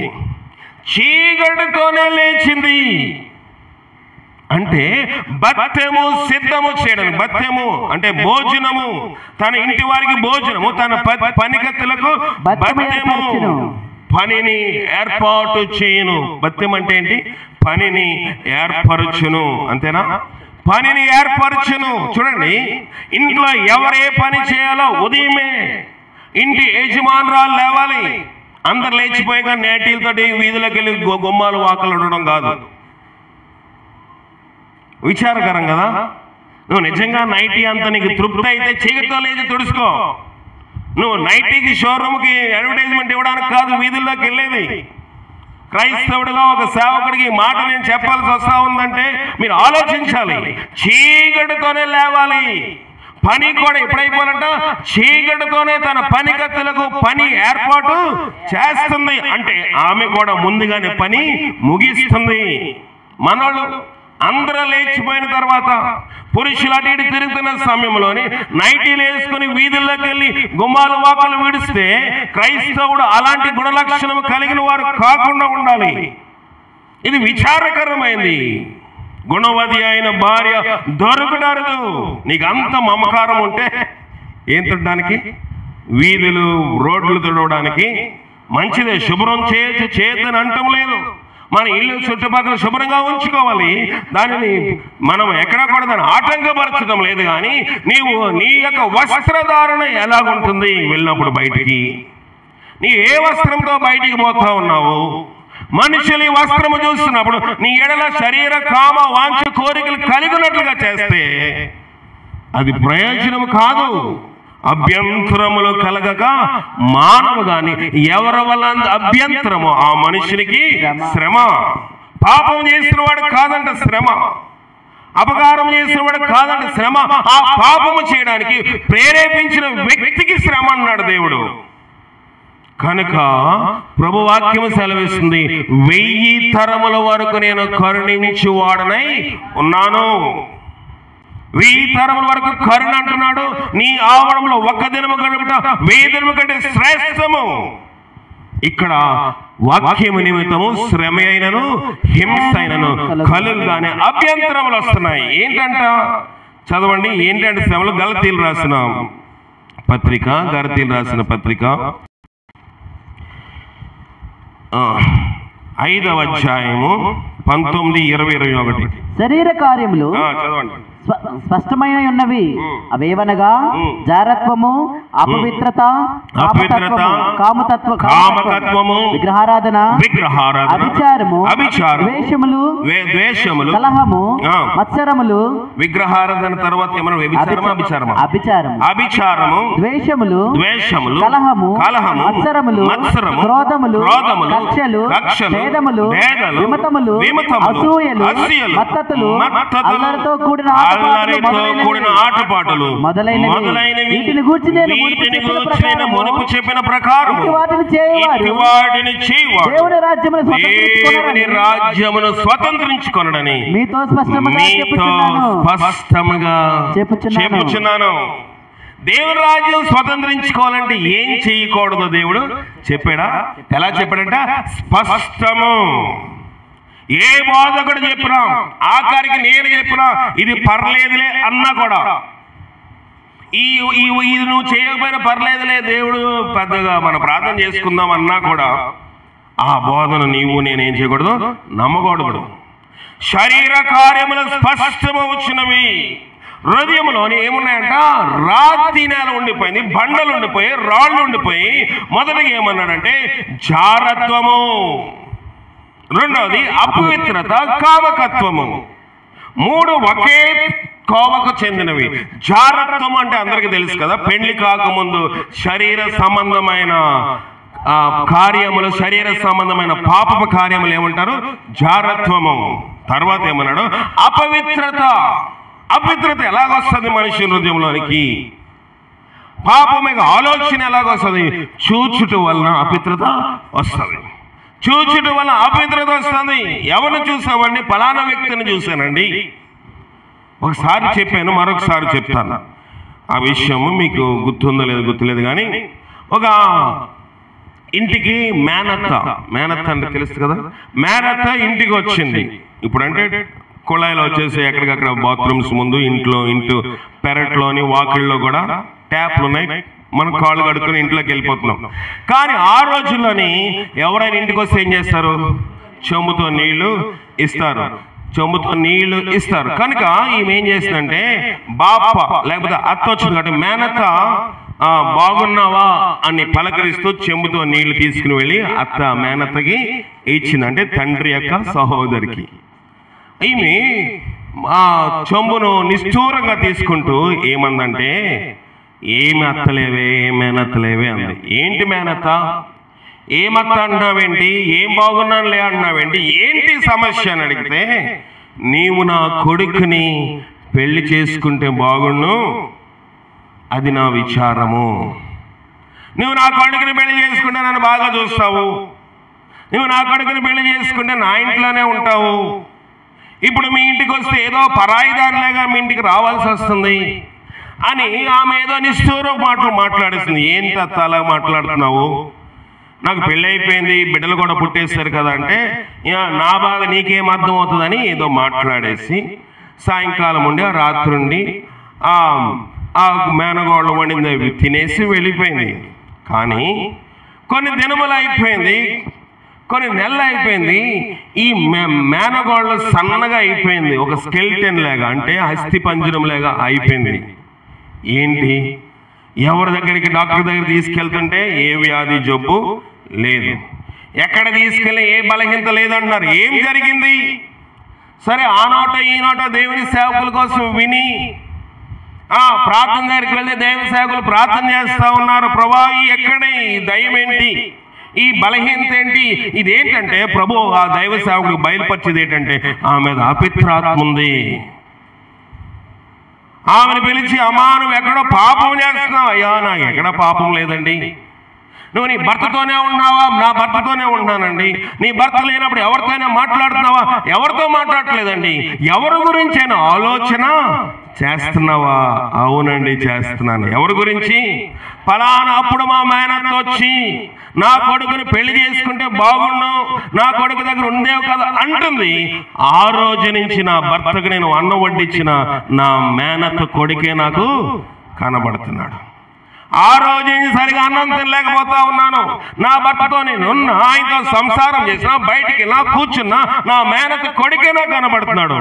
చీకటితోనే లేచింది అంటే భత్యము సిద్ధము చేయడం. భత్యము అంటే భోజనము, తన ఇంటి వారికి భోజనము, తన పనికత్తులకు భత్యము, పనిని ఏర్పాటు చేయను. భత్యం అంటే ఏంటి? పనిని ఏర్పరచును. అంతేనా? పనిని ఏర్పరచును. చూడండి, ఇంట్లో ఎవరే పని చేయాలో ఉదయమే ఇంటి యజమానురాలు లేవాలి. అందరు లేచిపోయాక నేటీలతోటి వీధులకు వెళ్ళి గుమ్మాలు వాకలు ఉండడం కాదు. విచారకరం కదా. నువ్వు నిజంగా నైటీ అంత నీకు తృప్తి అయితే చీకటితో లేచి తుడుచుకో. నువ్వు నైటీకి షోరూమ్కి అడ్వర్టైజ్మెంట్ ఇవ్వడానికి కాదు వీధుల్లోకి వెళ్ళేది. క్రైస్తవుడిగా ఒక సేవకుడికి మాట నేను చెప్పాల్సి వస్తా ఉందంటే మీరు ఆలోచించాలి. చీకటితోనే లేవాలి. పని కూడా ఎప్పుడైపోవాలంట? చీకటితోనే తన పనికత్తులకు పని ఏర్పాటు చేస్తుంది. అంటే ఆమె కూడా ముందుగానే పని ముగిస్తుంది. మనోళ్ళు అందరూ లేచిపోయిన తర్వాత పురుషులు అటు ఇటు తిరుగుతున్న సమయంలోనే నైటీలు వేసుకుని వీధుల్లోకి వెళ్ళి గుమ్మాలు వాకలు విడిస్తే క్రైస్తవుడు అలాంటి గుణలక్షణం కలిగిన వారు కాకుండా ఉండాలి. ఇది విచారకరమైంది. గుణవతి అయిన భార్య దొరకడరు. నీకు అంత మమకారం ఉంటే ఏం తుడడానికి? వీధులు రోడ్లు తుడవడానికి మంచిదే, శుభ్రం చేయొచ్చు, చేయొద్దని అంటం లేదు. మన ఇల్లు చుట్టుపక్కల శుభ్రంగా ఉంచుకోవాలి. దానిని మనం ఎక్కడా కూడా దాన్ని ఆటంకపరచడం లేదు. కానీ నీవు నీ యొక్క వస్త్రధారణ ఎలాగుంటుంది వెళ్ళినప్పుడు బయటికి, నీ ఏ వస్త్రంతో బయటికి పోతా ఉన్నావు? మనుషులు ఈ వస్త్రము చూస్తున్నప్పుడు నీ ఎడల శరీర కామ వాంఛ కోరికలు కలిగినట్లుగా చేస్తే అది ప్రయోజనం కాదు. అభ్యంతరములు కలగక మానవు గాని ఎవరి వల్ల అభ్యంతరము ఆ మనుషునికి శ్రమ. పాపం చేసిన వాడు కాదంట శ్రమ, అపకారం చేసిన వాడు కాదంట శ్రమ, ఆ పాపము చేయడానికి ప్రేరేపించిన వ్యక్తికి శ్రమ అన్నాడు దేవుడు. కనుక ప్రభు వాక్యము సెలవిస్తుంది, 1000 తరముల వరకు నేను కరుణించువాడనై ఉన్నాను. 1000 తరముల వరకు కరుణ అంటున్నాడు. నీ ఆవరణలో 1 దినము గడుపుట 1000 దినము కంటే శ్రేష్టము. ఇక్కడ వాక్యము నిమిత్తము శ్రమ అయినను హింస అయినను కలుగుగానే అభ్యంతరములు వస్తున్నాయి. ఏంటంట చదవండి, ఏంటంటే శ్రమలు? గలతీలు రాసిన పత్రిక, గలతీలు రాసిన పత్రిక 5వ అధ్యాయము 19, 20, 21. శరీర కార్యములు చదవండి. స్పష్టమైన ఉన్నవి. అవేవనగా జారత్వము, అపవిత్రత, కామతత్వము, విగ్రహారాధన, అభిచారము, ద్వేషములు, కలహము, మత్సరములు. విగ్రహారాధన తర్వాత ఏమన్నా వ్యభిచారమా? అభిచారము, ద్వేషములు, కలహము, మత్సరములు, క్రోధములు, కక్షలు, భేదములు, అసూయలు, మత్తతులు, అల్లరితో కూడిన ఆటపాటలు మొదలైనవి వీటిని గూర్చి నేను మునుపు చెప్పిన ప్రకారం వాటిని చేయవాడు దేవుని రాజ్యమును స్వతంత్రించుకొనడని మీతో స్పష్టముగా చెప్పుచున్నాను. దేవుని రాజ్యం స్వతంత్రించుకోవాలంటే ఏం చేయకూడదు దేవుడు చెప్పాడా? ఎలా చెప్పాడంట? స్పష్టము. ఏ బోధకుడు చెప్పినా, ఆఖరికి నేను చెప్పినా ఇది పర్లేదులే అన్నా కూడా, ఇది నువ్వు చేయకపోయినా పర్లేదులే, దేవుడు పెద్దగా మన ప్రార్థన చేసుకుందాం అన్నా కూడా ఆ బోధన నీవు నేనేం చేయకూడదు, నమ్మకూడదు. శరీర కార్యములు స్పష్టము వచ్చినవి. హృదయంలోని ఏమున్నాయంట? రాతి నేల ఉండిపోయింది, బండలు ఉండిపోయి, రాళ్ళు ఉండిపోయి. మొదటిగా ఏమన్నాడంటే జారత్వము, రెండవది అపవిత్రత, కామకత్వము. 3 ఒకే కోవకు చెందినవి. జారత్వం అంటే అందరికీ తెలుసు కదా, పెళ్లి కాకముందు శరీర సంబంధమైన కార్యములు, శరీర సంబంధమైన పాపపు కార్యములు ఏమంటారు? జారత్వము. తర్వాత ఏమన్నాడు? అపవిత్రత. అపవిత్రత ఎలాగొస్తుంది మనిషి హృదయంలోనికి? పాపం యొక్క ఆలోచన ఎలాగొస్తుంది? చూచుట వలన అపవిత్రత వస్తుంది. చూచుట వల్ల అపవిత్రత వస్తుంది. ఎవరిని చూసామండి? ఫలానా వ్యక్తిని చూశానండి. ఒకసారి చెప్పాను, మరొకసారి చెప్తాను. ఆ విషయము మీకు గుర్తుందో లేదో గుర్తులేదు. కానీ ఒక ఇంటికి మేనత్త అంటే తెలుసు కదా, మేనత్త ఇంటికి వచ్చింది. ఇప్పుడు అంటే కుళాయిలో వచ్చేసి ఎక్కడికక్కడ బాత్రూమ్స్ ముందు, ఇంటి పెరట్లోని వాకిళ్ళలో కూడా ట్యాప్లు ఉన్నాయి. మనం కాళ్ళు కడుక్కొని ఇంట్లోకి వెళ్ళిపోతున్నాం. కానీ ఆ రోజుల్లోని ఎవరైనా ఇంటికి వస్తే ఏం చేస్తారు? చెంబుతో నీళ్లు ఇస్తారు. కనుక ఈమె ఏం చేస్తుందంటే, బాప లేకపోతే అత్త వచ్చింది కాబట్టి మేనత్త బాగున్నావా అని పలకరిస్తూ చెంబుతో నీళ్లు తీసుకుని వెళ్ళి అత్త మేనత్తకి ఇచ్చిందంటే తండ్రి యొక్క సహోదరికి. ఈమె ఆ చెంబును నిష్ఠూరంగా తీసుకుంటూ ఏమందంటే, ఏమి అత్తలేవే, మేనత్తలేవే అంది. ఏంటి మేనత్త, ఏమత్త అంటున్నావేంటి, ఏం బాగున్నానులే అంటున్నావేంటి, ఏంటి సమస్య అని అడిగితే, నీవు నా కొడుకుని పెళ్లి చేసుకుంటే బాగుండు, అది నా విచారము. నువ్వు నా కొడుకుని పెళ్లి చేసుకుంటే నన్ను బాగా చూస్తావు, నువ్వు నా కొడుకుని పెళ్లి చేసుకుంటే నా ఇంట్లోనే ఉంటావు. ఇప్పుడు మీ ఇంటికి వస్తే ఏదో పరాయిదారులేగా మీ ఇంటికి రావాల్సి వస్తుంది అని ఆమె ఏదో నిష్ఠూర మాటలు మాట్లాడేసింది. ఏంటి అత్త అలా మాట్లాడుతున్నావు, నాకు పెళ్ళి అయిపోయింది, బిడ్డలు కూడా పుట్టేస్తారు కదా అంటే, నా బాధ నీకేం అర్థం అవుతుందని ఏదో మాట్లాడేసి సాయంకాలం ఉండి ఆ రాత్రుండి ఆ మేనగోళ్ళు వండింది తినేసి వెళ్ళిపోయింది. కానీ కొన్ని దినములు అయిపోయింది, కొన్ని నెలలు అయిపోయింది, ఈ మేనగోళ్ళు సన్నగా అయిపోయింది, ఒక స్కెల్టన్ లాగా, అంటే అస్థి పంజరం లాగా అయిపోయింది. ఏంటి, ఎవరి దగ్గరికి డాక్టర్ దగ్గర తీసుకెళ్తుంటే ఏ వ్యాధి జబ్బు లేదు, ఎక్కడ తీసుకెళ్ళి ఏ బలహీనత లేదంటున్నారు. ఏం జరిగింది? సరే, ఆ నోట ఈ నోట దేవుని సేవకుల కోసం విని ప్రార్థన దగ్గరికి వెళ్తే దేవుని సేవకులు ప్రార్థన చేస్తా ఉన్నారు. ప్రభా, ఎక్కడే ఈ దయ్యం ఏంటి, ఈ బలహీనత ఏంటి? ఇదేంటంటే ప్రభు ఆ దైవ సేవకుడికి బయలుపరిచేది ఏంటంటే ఆమె అపవిత్రాత్మ ఉంది. ఆమెను పిలిచి, అమ్మా నువ్వు ఎక్కడో పాపం చేస్తున్నావు. అయ్యా, నాకు ఎక్కడ పాపం లేదండి. నువ్వు నీ భర్తతోనే ఉన్నావా? నా భర్తతోనే ఉన్నానండి. నీ భర్త లేనప్పుడు ఎవరితోనే మాట్లాడుతున్నావా? ఎవరితో మాట్లాడట్లేదండి. ఎవరి గురించైనా ఆలోచన చేస్తున్నావా? అవునండి, చేస్తున్నాను. ఎవరి గురించి? ఫలానా అప్పుడు మా మేనత్త వచ్చి నా కొడుకుని పెళ్లి చేసుకుంటే బాగుండు, నా కొడుకు దగ్గర ఉండేవు కదా అంటుంది. ఆ రోజు నుంచి నా భర్తకు నేను అన్నం వడ్డించిన నా మేనత్త కొడుకే నాకు కనబడుతున్నాడు. ఆ రోజు సరిగా అన్నం తినలేకపోతా ఉన్నాను. నా భర్తతో నేను ఆయనతో సంసారం చేసినా, బయటికి నా కూర్చున్నా, నా మేనత్త కొడుకే నాకు కనబడుతున్నాడు.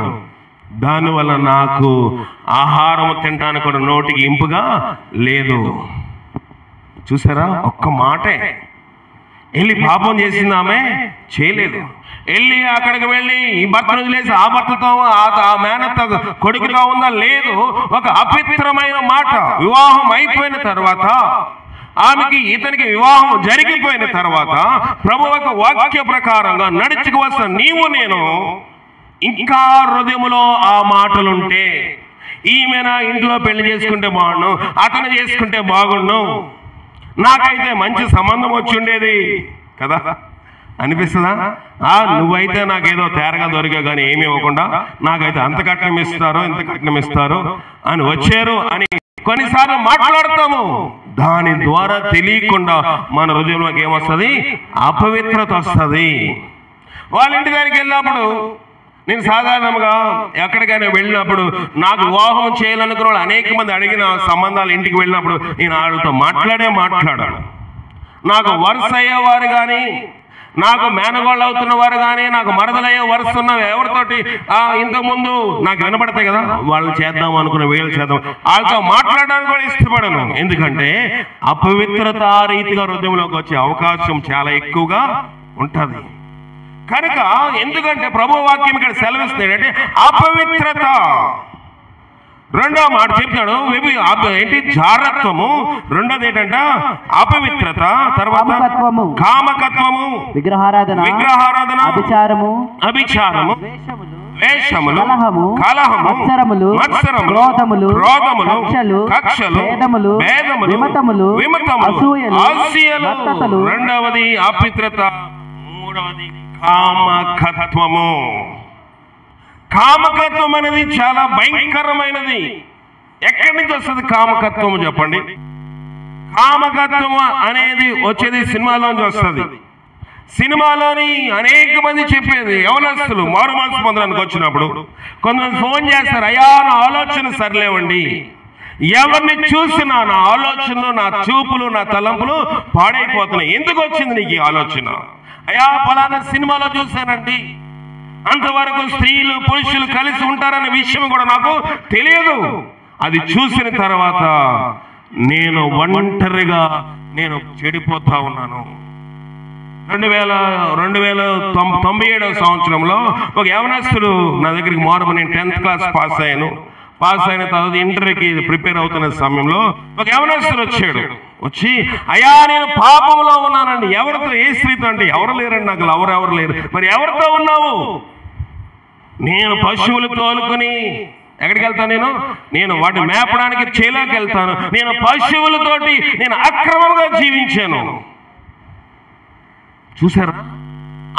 దానివల్ల నాకు ఆహారం తినడానికి కూడా నోటికి ఇంపుగా లేదు. చూసారా, ఒక్క మాటే. వెళ్ళి పాపం చేసింది ఆమె, చేయలేదు. వెళ్ళి అక్కడికి వెళ్ళి ఈ భర్తను వదిలేసి ఆ భర్తతో ఆ మేనత్త కొడుకుతో ఉందా? లేదు. ఒక అపవిత్రమైన మాట. వివాహం అయిపోయిన తర్వాత, ఆమెకి ఇతనికి వివాహం జరిగిపోయిన తర్వాత ప్రభు యొక్క వాక్య ప్రకారంగా నడుచుకు వస్తా నీవు నేను ఇంకా హృదయములో ఆ మాటలుంటే, ఈమెన ఇంట్లో పెళ్లి చేసుకుంటే బాగుండు, అతను చేసుకుంటే బాగుండు, నాకైతే మంచి సంబంధం వచ్చి ఉండేది కదా అనిపిస్తుందా? నువ్వైతే నాకేదో తేరగా దొరికా కానీ ఏమి ఇవ్వకుండా నాకైతే అంత కట్నం ఇస్తారు, ఇంత కట్నం ఇస్తారు అని వచ్చారు అని కొన్నిసార్లు మాట్లాడతాము. దాని ద్వారా తెలియకుండా మన హృదయంలోకి ఏమొస్తుంది? అపవిత్రత వస్తుంది. వాళ్ళ ఇంటి దగ్గరికి వెళ్ళినప్పుడు, నేను సాధారణంగా ఎక్కడికైనా వెళ్ళినప్పుడు నాకు వివాహం చేయాలనుకున్న వాళ్ళు అనేక మంది అడిగిన సంబంధాలు ఇంటికి వెళ్ళినప్పుడు నేను వాళ్ళతో మాట్లాడాను. నాకు వరుస అయ్యేవారు కానీ, నాకు మేనగోళ్ళు అవుతున్న వారు కానీ, నాకు మరదలయ్యే వరుస ఉన్న ఎవరితోటి ఇంతకుముందు నాకు వినపడతాయి కదా, వాళ్ళు చేద్దాం అనుకున్న వీళ్ళు చేద్దాం, వాళ్ళతో మాట్లాడడానికి కూడా ఇష్టపడను. ఎందుకంటే అపవిత్రత ఆ రీతిగా హృదయంలోకి వచ్చే అవకాశం చాలా ఎక్కువగా ఉంటుంది కనుక. ఎందుకంటే ప్రభు వాక్యం ఇక్కడ సెలవిస్తుంది అంటే అపవిత్రత. రెండో మాట చెప్తాడు ఏంటి? జారత్వము. రెండోది ఏంటంట? అపవిత్రత. తర్వాత కామకత్వము, విగ్రహారాధన, అభిచారము, వేషములు, కలహము, మత్సరములు, క్రోధములు, కక్షలు, భేదములు, విమతములు, అసూయలు. రెండవది అపవిత్రత. మూడవది కామకత్వము. కామకత్వం అనేది చాలా భయంకరమైనది. ఎక్కడి నుంచి వస్తుంది కామకత్వము చెప్పండి? కామకత్వం అనేది వచ్చేది సినిమాలోంచి వస్తుంది. సినిమాలోని అనేక మంది చెప్పేది యవనస్తులు మారు మనసు పొందడానికి వచ్చినప్పుడు కొంతమంది ఫోన్ చేస్తారు, అయ్యా నా ఆలోచన సరిలేవండి, ఎవరిని చూసినా నా ఆలోచనలు, నా చూపులు, నా తలంపులు పాడైపోతున్నాయి. ఎందుకు వచ్చింది నీకు ఈ ఆలోచన? అయ్యా ఫలానా సినిమాలో చూశానండి, అంతవరకు స్త్రీలు పురుషులు కలిసి ఉంటారనే విషయం కూడా నాకు తెలియదు. అది చూసిన తర్వాత నేను ఒంటరిగా నేను చెడిపోతా ఉన్నాను. 2097 సంవత్సరంలో ఒక యవనస్తుడు నా దగ్గరికి మారమని, నేను 10th క్లాస్ పాస్ అయిన తర్వాత ఇంటర్కి ప్రిపేర్ అవుతున్న సమయంలో ఒక యవనస్తుడు వచ్చాడు. వచ్చి, అయ్యా నేను పాపంలో ఉన్నానండి. ఎవరితో? ఏ స్త్రీతో అంటే? ఎవరు లేరండి నాకు, ఎవరు లేరు. మరి ఎవరితో ఉన్నావు? నేను పశువులు తోలుకుని ఎక్కడికి వెళ్తాను? నేను వాటిని మేపడానికి చేలోకి వెళ్తాను. నేను పశువులతోటి నేను అక్రమంగా జీవించాను. చూసారా?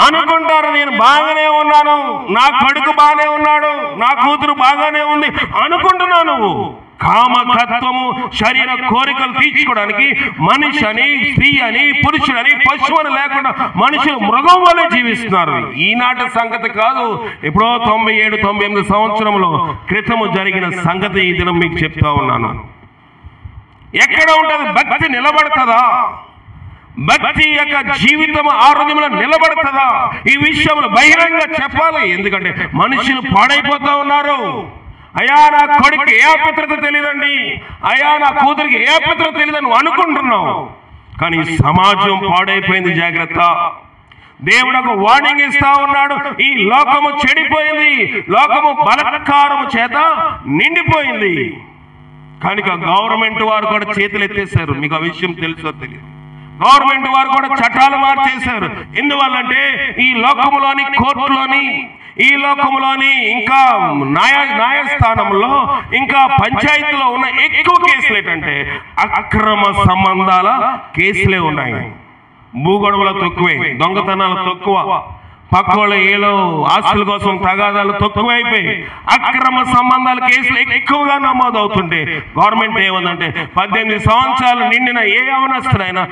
అనుకుంటారు నేను బాగానే ఉన్నాను, నా కొడుకు బాగానే ఉన్నాడు, నా కూతురు బాగానే ఉంది అనుకుంటున్నాను. కామకత్వము శరీర కోరికలు తీర్చుకోవడానికి మనిషి అని, స్త్రీ అని, పురుషుడని, పశువు అని లేకుండా మనుషులు మృగం వల్లే జీవిస్తున్నారు. ఈనాటి సంగతి కాదు, ఎప్పుడో 97-98 సంవత్సరంలో క్రితము జరిగిన సంగతి ఈ దినం మీకు చెప్తా ఉన్నాను. ఎక్కడ ఉంటుంది? భక్తి నిలబడుతుందా? భక్తి యొక్క జీవితం ఆ హృదయంలో నిలబడుతుందా? ఈ విషయంలో బహిరంగ చెప్పాలి. ఎందుకంటే మనుషులు పాడైపోతా ఉన్నారు. అయ్యా నా కొడుకు ఏ అపవిత్రత తెలియదండి, అయ్యా నా కూతురికి ఏ అపవిత్రత తెలియదని నువ్వు అనుకుంటున్నావు, కానీ సమాజం పాడైపోయింది. జాగ్రత్త. దేవుడు ఒక వార్నింగ్ ఇస్తా ఉన్నాడు. ఈ లోకము చెడిపోయింది, లోకము బలాత్కారము చేత నిండిపోయింది. కనుక గవర్నమెంట్ వారు కూడా చేతులు ఎత్తేసారు. మీకు ఆ విషయం తెలుసో తెలియదు. గవర్నమెంట్ వారు కూడా చట్టాలు మార్చేశారు. ఎందువల్లంటే ఈ లోకములోని కోర్టులోని, ఈ లోకములోని ఇంకా న్యాయస్థానంలో, ఇంకా పంచాయతీలో ఉన్న ఎక్కువ కేసులు ఏంటంటే అక్రమ సంబంధాల కేసులే ఉన్నాయి. భూగొడవలు తక్కువే, దొంగతనాలు తక్కువ, పక్కోళ్ళ ఏలో ఆస్తుల కోసం తగాదాలు తక్కువైపోయి అక్రమ సంబంధాల కేసులు ఎక్కువగా నమోదవుతుంటే గవర్నమెంట్ ఏమందంటే 18 సంవత్సరాలు నిండిన ఏ యవనస్తుడైనా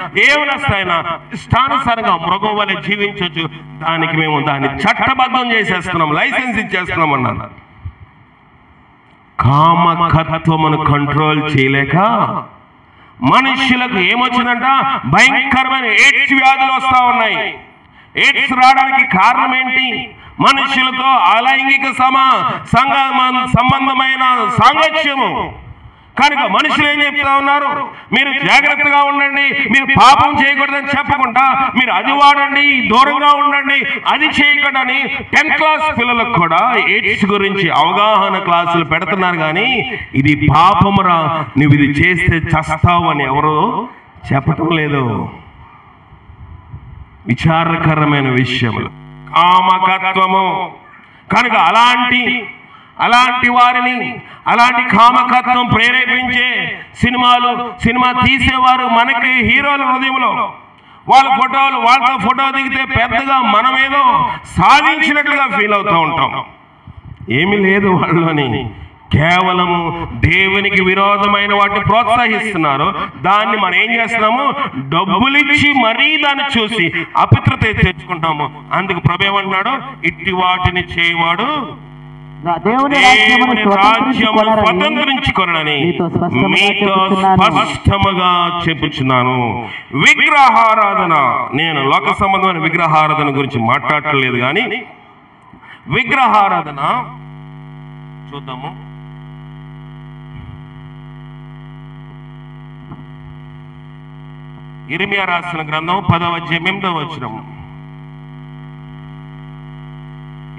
ఇష్టానుసారంగా మృగం వలె జీవించవచ్చు, దానికి మేము దాన్ని చట్టబద్ధం చేసేస్తున్నాం, లైసెన్స్ ఇచ్చేస్తున్నాం అన్నారు. కామకత్వమును కంట్రోల్ చేయలేక మనుషులకు ఏమొచ్చిందంట? భయంకరమైన ఎయిడ్స్ వ్యాధులు వస్తా ఉన్నాయి. ఎయిడ్స్ రావడానికి కారణం ఏంటి? మనుషులతో అలైంగిక సంబంధమైన సాంగత్యము. కనుక మనుషులు ఏం చెప్తా ఉన్నారు? మీరు జాగ్రత్తగా ఉండండి, మీరు పాపం చేయకూడదని చెప్పకుండా మీరు అది వాడండి, దూరంగా ఉండండి, అది చేయకూడదని 10th క్లాస్ పిల్లలకు కూడా ఎయిడ్స్ గురించి అవగాహన క్లాసులు పెడుతున్నారు. కానీ ఇది పాపమురా, నువ్వు ఇది చేస్తే చస్తావు అని ఎవరు చెప్పటం లేదు. విచారకరమైన విషయములు కామకత్వము. కనుక అలాంటి వారిని, అలాంటి కామకత్వం ప్రేరేపించే సినిమా తీసేవారు మనకి హీరోల హృదయంలో వాళ్ళ ఫోటోలు, వాళ్ళతో ఫోటో దిగితే పెద్దగా మనమేదో సాధించినట్లుగా ఫీల్ అవుతూ ఉంటాం. ఏమీ లేదు వాళ్ళని. కేవలము దేవునికి విరోధమైన వాటిని ప్రోత్సహిస్తున్నారు. దాన్ని మనం ఏం చేస్తున్నాము? డబ్బులిచ్చి మరీ దాన్ని చూసి అపవిత్రత తెచ్చుకుంటాము. అందుకు ప్రభు ఏమంటున్నాడు? ఇట్టి వాటిని చేయవాడు దేవుని రాజ్యము స్వతంత్రించుకొనని మీతో స్పష్టముగా చెప్పుచున్నాను. విగ్రహారాధన, నేను లోక సంబంధమైన విగ్రహారాధన గురించి మాట్లాడలేదు, కానీ విగ్రహారాధన చూద్దాము. ఇర్మియా రాసిన గ్రంథం 10వ అధ్యాయం 8వ వచనం.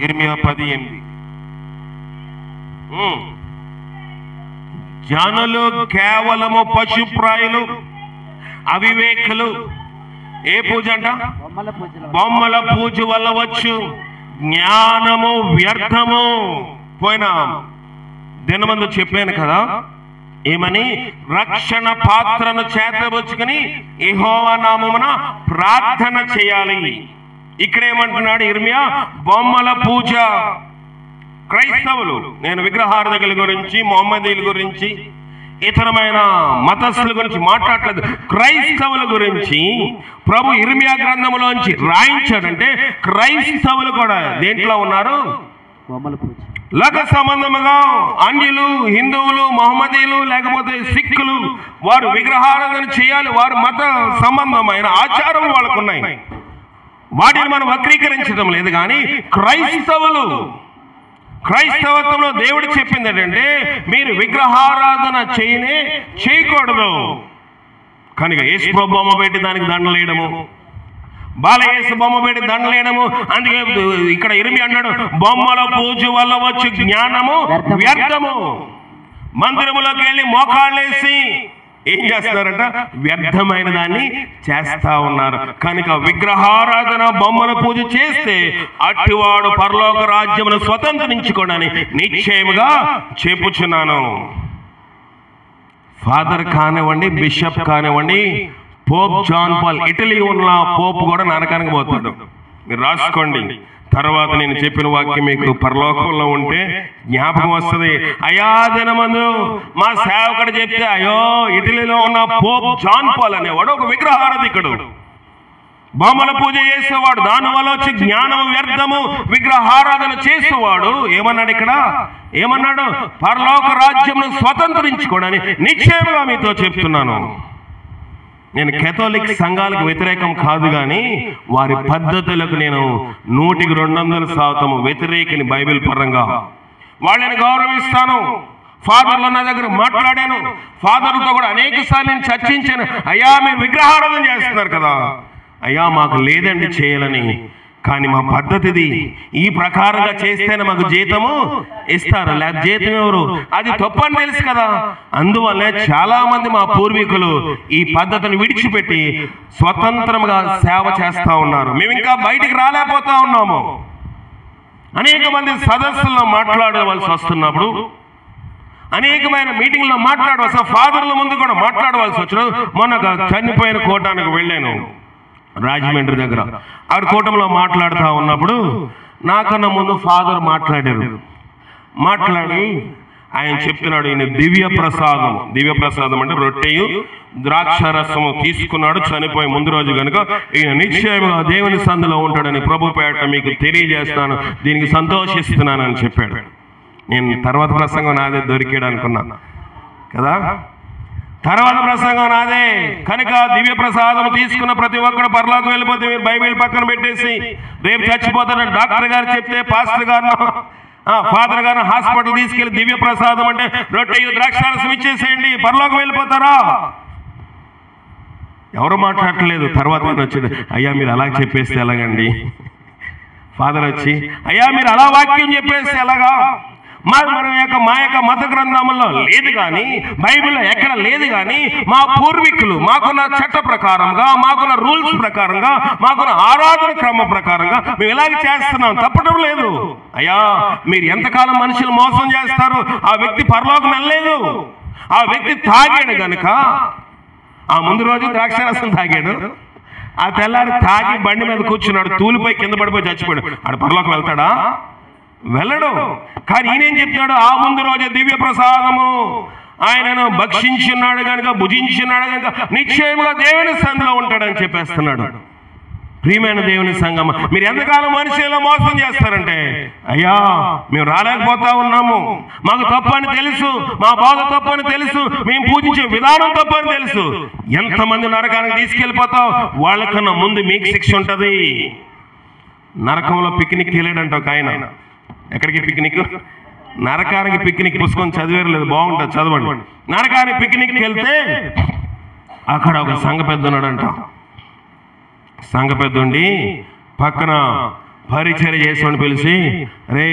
ఇర్మియా 10:8. జనులు కేవలము పశుప్రాయులు, అవివేకులు. ఏ పూజ అంట? బొమ్మల పూజ వల్ల వచ్చు జ్ఞానము వ్యర్థము. పోయిన దినమందు చెప్పాను కదా, ఏమని? రక్షణ పాత్రను చేతబుచ్చుకొని యెహోవా నామమున ప్రార్థన చేయాలి. ఇక్కడేమంటున్నాడు ఇర్మియా? బొమ్మల పూజ. క్రైస్తవులు, నేను విగ్రహారాధకుల గురించి, మొహమ్మదీల గురించి, ఇతరమైన మతస్థుల గురించి మాట్లాడలేదు. క్రైస్తవుల గురించి ప్రభు ఇర్మియా గ్రంథంలోంచి రాయించాడంటే క్రైస్తవులు కూడా దేంట్లో ఉన్నారు? లోక సంబంధముగా అన్యులు, హిందువులు, మొహమ్మదీలు, లేకపోతే సిక్కులు, వారు విగ్రహారాధన చేయాలి. వారు మత సంబంధమైన ఆచారం వాళ్ళకు ఉన్నాయి. వాటిని మనం వక్రీకరించడం లేదు. కానీ క్రైస్తవత్వంలో దేవుడు చెప్పింది ఏంటంటే మీరు విగ్రహారాధన చేయకూడదు. కనుక యేసు ప్రభు బొమ్మ పెట్టి దానికి దండలేయడము, బాలయేసు బొమ్మ పెట్టి దండలేయడము. అందుకే ఇక్కడ ఇర్మియా అన్నాడు, బొమ్మల పూజ వల్ల వచ్చు జ్ఞానము వ్యర్థము. మందిరములోకి వెళ్ళి మోకాళ్ళేసి ఏం చేస్తున్నారంట? వ్యర్థమైన దాన్ని చేస్తా ఉన్నారు. కనుక విగ్రహారాధన, బొమ్మల పూజ చేస్తే అట్టివాడు పరలోక రాజ్యమును స్వతంత్రించుకోవడాన్ని నిశ్చయముగా చెప్పుచున్నాను. ఫాదర్ కానివ్వండి, బిషప్ కానివ్వండి, పోప్ జాన్ పాల్, ఇటలీ ఉన్న పోప్ కూడా నరకానికి పోతాడు. మీరు రాసుకోండి. తర్వాత నేను చెప్పిన వాక్యం మీకు పరలోకంలో ఉంటే జ్ఞాపకం వస్తుంది. అయా దినమందు మా సేవకుడు చెప్తే, అయ్యో ఇటలీలో ఉన్న పోప్ జాన్ పాల్ అనేవాడు ఒక విగ్రహారాధికుడు, బొమ్మల పూజ చేసేవాడు, దానివల్ల వచ్చి జ్ఞానము వ్యర్థము, విగ్రహారాధన చేసేవాడు. ఏమన్నాడు ఇక్కడ? ఏమన్నాడు? పరలోక రాజ్యమును స్వతంత్రించుకోవడానికి నిశ్చయముగా మీతో చెప్తున్నాను. నేను కేథోలిక్ సంఘాలకు వ్యతిరేకం కాదు, కానీ వారి పద్ధతులకు నేను 100% వ్యతిరేకిని బైబిల్ పరంగా. వాళ్ళని గౌరవిస్తాను. ఫాదర్లు నా దగ్గర మాట్లాడాను, ఫాదర్లతో కూడా అనేక సార్లు నేను చర్చించాను. అయ్యా మీరు విగ్రహారాధన చేస్తున్నారు కదా, అయ్యా మాకు లేదండి చేయాలని, కానీ మా పద్ధతిది, ఈ ప్రకారంగా చేస్తేనే మాకు జీతము ఇస్తారు, లేదా జీతం ఎవరు, అది తప్పని తెలుసు కదా. అందువల్లే చాలా మంది మా పూర్వీకులు ఈ పద్ధతిని విడిచిపెట్టి స్వతంత్రంగా సేవ చేస్తూ ఉన్నారు. మేము ఇంకా బయటికి రాలేకపోతా ఉన్నాము. అనేక మంది సదస్సుల్లో మాట్లాడవలసి వస్తున్నప్పుడు, అనేకమైన మీటింగ్లో మాట్లాడవలసి, ఫాదర్ల ముందు కూడా మాట్లాడవలసి వచ్చిన, మొన్న చనిపోయిన కోటానికి వెళ్ళాను రాజమండ్రి దగ్గర. ఆవిడ కూటమిలో మాట్లాడుతూ ఉన్నప్పుడు నాకన్నా ముందు ఫాదర్ మాట్లాడి ఆయన చెప్తున్నాడు, ఈయన దివ్య ప్రసాదం అంటే రొట్టెయు ద్రాక్ష రసము తీసుకున్నాడు చనిపోయి ముందు రోజు కనుక, ఈయన నిశ్చయంగా దేవుని సందులో ఉంటాడని ప్రభు పేట మీకు తెలియజేస్తాను, దీనికి సంతోషిస్తున్నానని చెప్పాడు. నేను తర్వాత ప్రసంగం నాదే దొరికాడు అనుకున్నా కదా. తర్వాత ప్రసంగం నాదే కనుక దివ్య ప్రసాదం తీసుకున్న ప్రతి ఒక్కడు పరలోకం వెళ్ళిపోతే మీరు బైబిల్ పక్కన పెట్టేసి రేపు చచ్చిపోతారని డాక్టర్ గారు చెప్తే, పాస్టర్ గారు ఫాదర్ గారు హాస్పిటల్ తీసుకెళ్లి దివ్య ప్రసాదం అంటే రొట్టెయు ద్రాక్షారసం ఇచ్చేసేయండి, పరలోకం వెళ్ళిపోతారా? ఎవరు మాట్లాడలేదు. తర్వాత వచ్చింది, అయ్యా మీరు అలా చెప్పేస్తే ఎలాగండి? ఫాదర్ వచ్చి, అయ్యా మీరు అలా వాక్యం చెప్పేస్తే ఎలాగా? మా యొక్క మత గ్రంథంలో లేదు కానీ, బైబిల్లో ఎక్కడ లేదు కానీ, మా పూర్వీకులు మాకున్న చట్ట ప్రకారంగా, మాకున్న రూల్స్ ప్రకారంగా, మాకున్న ఆరాధన క్రమం ప్రకారంగా మేము ఇలాగ చేస్తున్నాం, తప్పడం లేదు. అయ్యా మీరు ఎంతకాలం మనుషులు మోసం చేస్తారు? ఆ వ్యక్తి పరలోకం వెళ్ళలేదు. ఆ వ్యక్తి తాగాడు గనుక, ఆ ముందు రోజు ద్రాక్షారసం తాగాడు, ఆ తెల్లారి తాగి బండి మీద కూర్చున్నాడు, తూలిపోయి కింద పడిపోయి చచ్చిపోయాడు. ఆడు పరలోకం వెళ్తాడా? వెళ్ళడు. కానీ ఈయనేం చెప్తున్నాడు? ఆ ముందు రోజు దివ్య ప్రసాదము ఆయనను భక్షించున్నాడు కనుక, భుజించున్నాడు కనుక నిశ్చయముగా దేవుని సంఘంలో ఉంటాడని చెప్పేస్తున్నాడు. ప్రియమైన దేవుని సంఘం, మీరు ఎంతకాలం మనుషులు మోసం చేస్తారంటే, అయ్యా మేము రాలేకపోతా ఉన్నాము, మాకు తప్పని తెలుసు, మా బోధ తప్పని తెలుసు, మేము పూజించే విధానం తప్పని తెలుసు. ఎంతమంది నరకానికి తీసుకెళ్ళిపోతావు? వాళ్ళకన్నా ముందు మీకు శిక్ష ఉంటుంది. నరకంలో పిక్నిక్ వెళ్ళాడంట ఒక ఆయన. ఎక్కడికి పిక్నిక్? నరకానికి పిక్నిక్ పుస్తకం చదివేరు లేదు, బాగుంటుంది చదవండి. నరకానికి పిక్నిక్కి వెళ్తే అక్కడ ఒక సంఘ పెద్ద ఉన్నాడంట. సంఘ పెద్దండి పక్కన పరిచర్య చేసేవాడిని పిలిచి, రే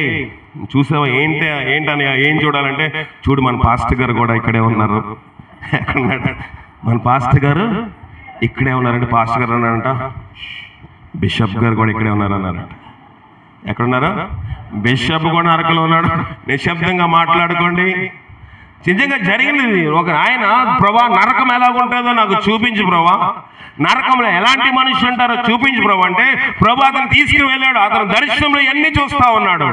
చూసావా ఏంటని ఏం చూడాలంటే, చూడు మన పాస్టర్ గారు కూడా ఇక్కడే ఉన్నారు. ఎక్కడున్నాడు? మన పాస్టర్ గారు ఇక్కడే ఉన్నారంటే, పాస్టర్ గారు ఉన్నారంట, బిషప్ గారు కూడా ఇక్కడే ఉన్నారన్నారంట. ఎక్కడున్నారు? బిషప్ కూడా నరకలో ఉన్నాడు. నిశ్శబ్దంగా మాట్లాడుకోండి. నిజంగా జరిగింది. ఒక ఆయన, ప్రభా నరకం ఎలాగుంటుందో నాకు చూపించు ప్రభా, నరకంలో ఎలాంటి మనుషులు ఉంటారో చూపించు ప్రభు అంటే, ప్రభు అతను తీసుకుని వెళ్ళాడు. అతను దర్శనంలో ఎన్ని చూస్తా ఉన్నాడు.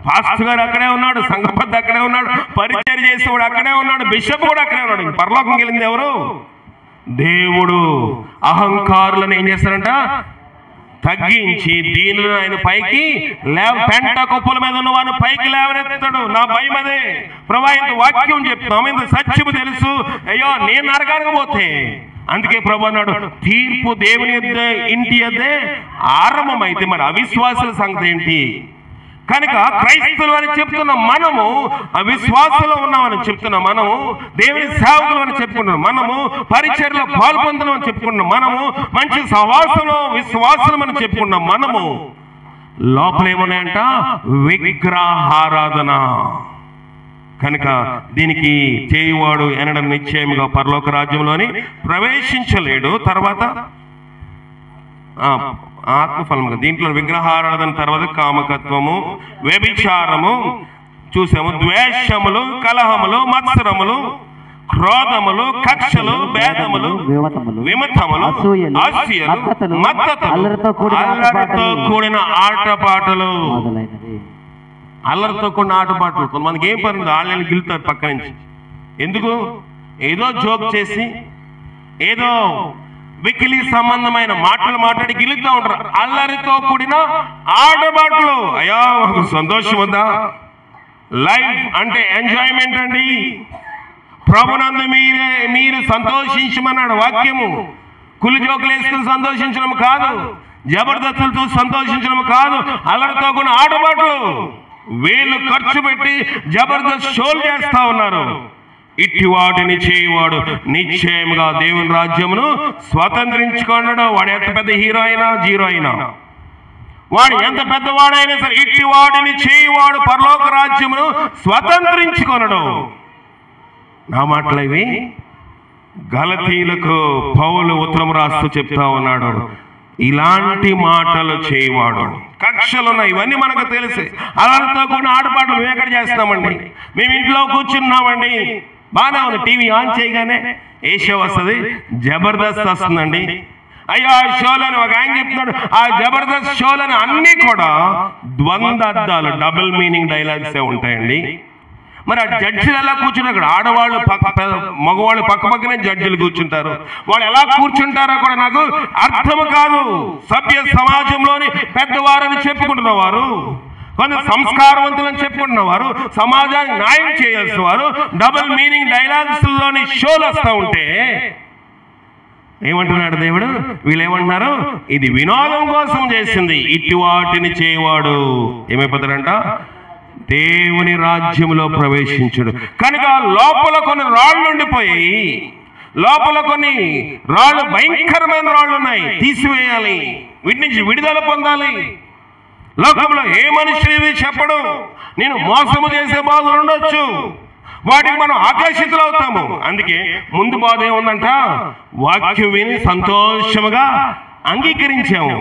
పాస్టర్ గారు అక్కడే ఉన్నాడు, సంఘపద్ద అక్కడే ఉన్నాడు, పరిచర్య చేసేవాడు అక్కడే ఉన్నాడు, బిషప్ కూడా అక్కడే ఉన్నాడు. పరలోకం వెళ్ళింది ఎవరు? దేవుడు. అహంకారులను ఏం చేస్తారంట? తగ్గించి దీనిని ఆయన పైకి పెంట కుప్పల మీద ఉన్న వాడిని పైకి లేవనెత్తాడు. నా భయం అదే ప్రభా, ఇంత వాక్యం చెప్తున్నాము, ఇంత సత్యము తెలుసు, అయ్యో నేను నరకానికి పోతే. అందుకే ప్రభు అన్నాడు, తీర్పు దేవుని ఇంటి అదే ఆరంభమైతే మరి అవిశ్వాసుల సంగతి ఏంటి? కనుక క్రైస్తవులు అని చెప్తున్న మనము, అవిశ్వాసంలో ఉన్నామని చెప్తున్న మనము, దేవుని సేవకులు అని చెప్పుకున్నాం మనము, పరిచర్యలో పాల్పొందడం అని చెప్పుకున్నాం మనము, మంచి సహవాసంలో విశ్వాసం అని చెప్పుకున్నాం మనము, లోపల ఏమన్నాయంట? విగ్రహారాధన. కనుక దీనికి చేయువాడు ఎనడం నిశ్చయముగా పరలోక రాజ్యంలోని ప్రవేశించలేడు. తర్వాత ఆత్మఫలము. దీంట్లో విగ్రహారాధన తర్వాత కామకత్వము, వ్యభిచారము చూసాము, ద్వేషములు, కలహములు, మత్సరములు, క్రోధములు, కక్షలు, భేదములు, విమతములు, అసూయలు, మత్తతులు, అల్లరితో కూడిన ఆటపాటలు. అల్లరితో కూడిన ఆటపాటలు. కొంతమందికి ఏం పని, వాళ్ళని గిలుతారు పక్క నుంచి. ఎందుకు? ఏదో జోక్ చేసి, ఏదో వికిలి సంబంధమైన మాటలు మాట్లాడి గిలుతూ ఉంటారు. అల్లరితో కూడిన ఆటపాటలు. అయ్యా సంతోషం వద్దా? లైఫ్ అంటే ఎంజాయ్మెంట్ అండి. ప్రభునందు మీరు సంతోషించమన్నాడు వాక్యము. కులి జోకులు వేసుకుని సంతోషించడం కాదు, జబర్దస్తులతో సంతోషించడం కాదు, అల్లరితో కొన్ని ఆటపాటలు, వీళ్ళు ఖర్చు పెట్టి జబర్దస్త్ షోలు చేస్తా ఉన్నారు. ఇట్టి వాటిని చేయవాడు నిశ్చయముగా దేవుని రాజ్యమును స్వతంత్రించుకున్నాడు. వాడు ఎంత పెద్ద హీరో అయినా జీరో అయినా, వాడు ఎంత పెద్దవాడైనా సరే, ఇట్టి వాడిని చేయవాడు పరలోక రాజ్యమును స్వతంత్రించుకొనడు. నా మాటలు ఇవి. గలతీయులకు పౌలు ఉత్తరం రాస్తూ చెప్తా ఉన్నాడు, ఇలాంటి మాటలు చేయవాడు. కక్షలు ఉన్నాయి, ఇవన్నీ మనకు తెలిసి. అలరితో కొన్ని ఆటపాటలు మేము ఎక్కడ చేస్తున్నామండి? మేము ఇంట్లో కూర్చున్నామండి, బాగానే ఉంది. టీవీ ఆన్ చేయగానే ఏ షో వస్తుంది? జబర్దస్త్ వస్తుందండి. అయ్యో ఆ షోలని ఒక ఆయన చెప్తున్నాడు, ఆ జబర్దస్త్ షోలని అన్నీ కూడా ద్వంద్వార్థాలు, డబుల్ మీనింగ్ డైలాగ్సే ఉంటాయండి. మరి ఆ జడ్జిలు ఎలా కూర్చుంటారు? అక్కడ ఆడవాళ్ళు మగవాళ్ళు పక్క పక్కనే జడ్జిలు కూర్చుంటారు. వాళ్ళు ఎలా కూర్చుంటారో కూడా నాకు అర్థం కాదు. సభ్య సమాజంలోని పెద్దవారని చెప్పుకుంటున్న వారు, కొంత సంస్కారవంతులని చెప్పుకుంటున్న వారు, సమాజానికి న్యాయం చేయాల్సిన వారు డబుల్ మీనింగ్ డైలాగ్స్లోని షోలు వస్తూ ఉంటే ఏమంటున్నాడు దేవుడు? వీళ్ళేమంటున్నారు? ఇది వినోదం కోసం చేసింది. ఇట్టి వాటిని చేయవాడు ఏమైపోతాడంట? దేవుని రాజ్యంలో ప్రవేశించుడు. కనుక లోపల కొన్ని రాళ్ళు ఉండిపోయి, లోపల కొన్ని రాళ్ళు, భయంకరమైన రాళ్ళు ఉన్నాయి, తీసివేయాలి. వీటి నుంచి విడుదల పొందాలి. లోకంలో ఏ మనిషి చెప్పడు, నేను మోసము చేసే బాధలు ఉండొచ్చు, వాటికి మనం ఆకర్షితులు అవుతాము. అందుకే ముందు బాధ ఏముందంట? వాక్యం విని సంతోషముగా అంగీకరించాము.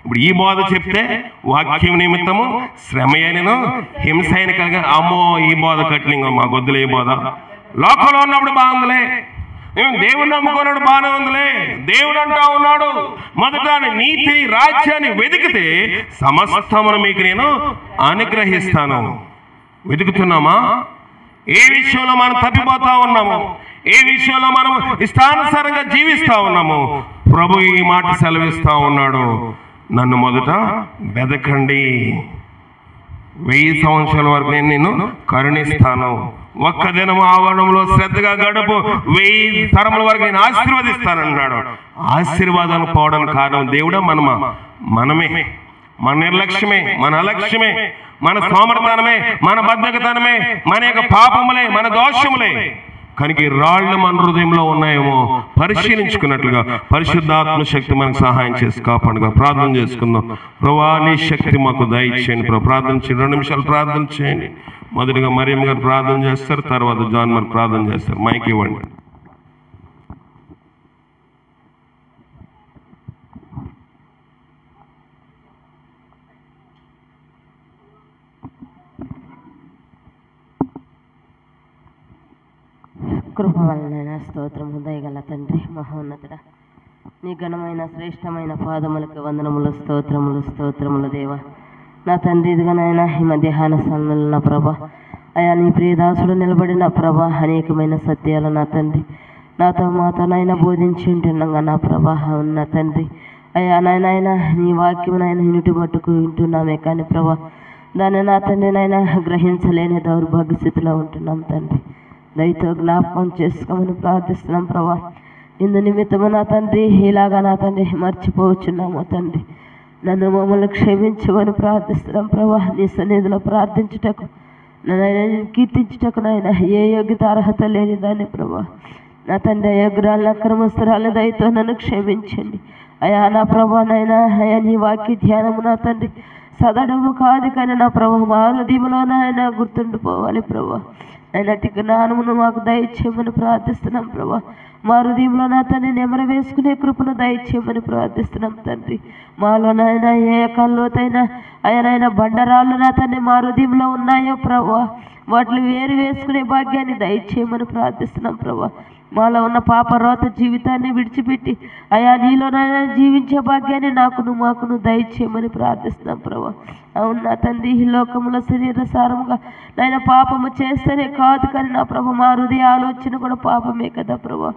ఇప్పుడు ఈ బాధ చెప్తే వాక్యం నిమిత్తము శ్రమ అయినను హింస అయిన కలిగా, అమ్మో ఈ బాధ కఠినంగా మా గొద్దులే ఈ బాధ. లోకంలో ఉన్నప్పుడు బాగుందిలే, మేము దేవుని నమ్ముకున్నాడు బాగానే ఉందిలే. దేవుడు అంటా ఉన్నాడు, మొదట నీతిని రాజ్యాన్ని వెతికితే సమస్తమును మీకు నేను అనుగ్రహిస్తాను. వెతుకుతున్నామా? ఏ విషయంలో మనం తప్పిపోతా ఉన్నాము? ఏ విషయంలో మనం ఇష్టానుసారంగా జీవిస్తా ఉన్నాము? ప్రభు ఈ మాట సెలవిస్తా ఉన్నాడు, నన్ను మొదట వెదకండి, 1000 సంవత్సరాల వరకు నేను నిన్ను కరుణిస్తాను. ఒక్క దినం ఆవరణంలో శ్రద్ధగా గడుపు, 1000 తరముల వరకు నేను ఆశీర్వదిస్తానన్నాడు. ఆశీర్వాదాలు పోవడానికి కారణం దేవుడా మనమా? మనమే. మన నిర్లక్ష్యమే, మన అలక్ష్యమే, మన సోమరతనమే, మన బద్ధకతనమే, మన యొక్క పాపములే, మన దోషములే. కనుక ఈ రాళ్ళు మన హృదయంలో ఉన్నాయేమో పరిశీలించుకున్నట్లుగా పరిశుద్ధాత్మ శక్తి మనకు సహాయం చేసి కాపాడుగా. ప్రార్థన చేసుకుందాం. ప్రభువా నీ శక్తి మాకు దయచేయండి. ప్రార్థన చేయండి. 2 నిమిషాలు ప్రార్థన చేయండి. మొదటిగా మరియమ్మ గారు ప్రార్థన చేస్తారు, తర్వాత జాన్ మరి ప్రార్థన చేస్తారు. మైక్ ఇవ్వండి. కృప వలన స్తోత్రము, దయగల తండ్రి, మహోన్నతుడ, నీ ఘనమైన శ్రేష్టమైన పాదములకు వందనములు, స్తోత్రములు, స్తోత్రములు దేవా. నా తండ్రి, ఇదిగా నాయన ఈ మధ్యాహ్న సమయంలో నా ప్రభా, అయా నీ ప్రియదాసుడు నిలబడిన ప్రభా అనేకమైన సత్యాలు నా తండ్రి నాతో మాతో నాయన బోధించి ఉంటున్నాగా నా ప్రభా. ఉన్న తండ్రి అయా నాయన నీ వాక్యం నాయన ఇనుటి మట్టుకు వింటున్నామే కానీ ప్రభా దాన్ని నా తండ్రి నాయన గ్రహించలేని దౌర్భాగ్య స్థితిలో ఉంటున్నాం తండ్రి. దయతో జ్ఞాపకం చేసుకోమని ప్రార్థిస్తున్నాం ప్రభా. ఇందు నిమిత్తము నా తండ్రి ఇలాగా నా తండ్రి మర్చిపోవచ్చున్నాము తండ్రి. నన్ను మమ్మల్ని క్షమించమని ప్రార్థిస్తున్నాం ప్రభా. నీ సన్నిధిలో ప్రార్థించుటకు, నన్ను కీర్తించుటకు నాయన ఏ యోగ్యత అర్హత లేని దాన్ని ప్రభా. నా తండ్రి అయోగ్రాలను అక్రమస్తురాలు దయతో నన్ను క్షమించండి అయా. నా ప్రభా నాయన అయా నీ వాక్య ధ్యానము నా తండ్రి సదడము కాదు కానీ నా ప్రభా మా హృదయంలో నాయన గుర్తుండిపోవాలి ప్రభా. అయినట్టి జ్ఞానమును మాకు దయచేయమని ప్రార్థిస్తున్నాం ప్రభా. మా హృదయంలో నా తండ్రి నెమరు వేసుకునే కృపను దయచేయమని ప్రార్థిస్తున్నాం తండ్రి. మాలో నాయన ఏ కల్లోతైనా ఆయనైనా బండరాళ్ళు నా తండ్రి మా హృదయంలో ఉన్నాయో ప్రభా, వాటిని వేరు వేసుకునే భాగ్యాన్ని దయచేయమని ప్రార్థిస్తున్నాం ప్రభా. మాలో ఉన్న పాపరోత జీవితాన్ని విడిచిపెట్టి అయా నీలోనైనా జీవించే భాగ్యాన్ని నాకును మాకును దయచేయమని ప్రార్థిస్తున్నాం ప్రభా. అవును నా తండ్రి, ఈ లోకంలో శరీర సారముగా నాయన పాపము చేస్తేనే కాదు కానీ నా ప్రభా మా హృదయ ఆలోచన కూడా పాపమే కదా ప్రభా.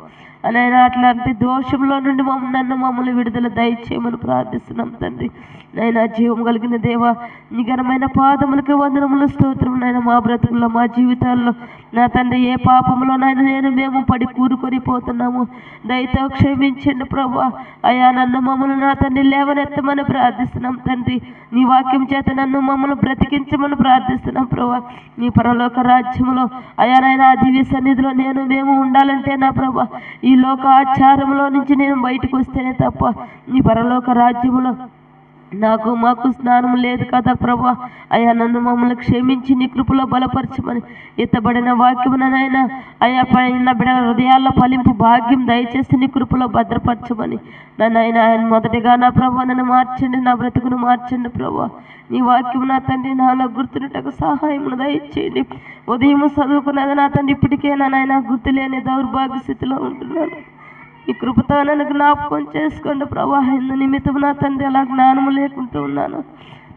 అనైనా అట్లాంటి దోషంలో నుండి నన్ను మమ్మల్ని విడుదల దయచేయమని ప్రార్థిస్తున్నాం తండ్రి. నైనా జీవం కలిగిన దేవా, నీ ఘనమైన పాదములకు వందనములు స్తోత్రం. నాయన మా బ్రతుకుల్లో మా జీవితాల్లో నా తండ్రి ఏ పాపంలో నాయన మేము పడి కూరుకొని పోతున్నాము, దయతో క్షమించండి ప్రభా. అయా నన్ను మమ్మల్ని నా తండ్రి లేవనెత్తమని ప్రార్థిస్తున్నాం తండ్రి. నీ వాక్యం చేత నన్ను మమ్మల్ని బ్రతికించమని ప్రార్థిస్తున్నాం ప్రభా. నీ పరలోక రాజ్యంలో అయా నాయన దివ్య సన్నిధిలో మేము ఉండాలంటే నా ప్రభా, ఈ లోక ఆచారంలో నుంచి నేను బయటకు వస్తేనే తప్ప నీ పరలోక రాజ్యంలో మాకు స్నానం లేదు కదా ప్రభా. అయ్యా నన్ను మమ్మల్ని క్షమించి నీ కృపలో బలపరచమని ఎత్తబడిన వాక్యమునైనా అయ్యా పైన బిడ్డ హృదయాల్లో ఫలింపు భాగ్యం దయచేసి నీ కృపలో భద్రపరచమని నన్ను ఆయన మొదటిగా నా ప్రభా నన్ను మార్చండి, నా బ్రతుకును మార్చండి ప్రభా. నీ వాక్యం నా తండ్రి నాలో గుర్తున్నట్టుగా సహాయమును దయచేయండి. ఉదయం చదువుకున్నది నా తండ్రి ఇప్పటికే నాయన గుర్తులేని దౌర్భాగ్య స్థితిలో ఉంటున్నాను. ఈ కృపతో నన్ను జ్ఞాపకం చేసుకోండి ప్రభా. ఎందు నిమిత్తం నా తండ్రి అలా జ్ఞానము లేకుంటూ ఉన్నాను,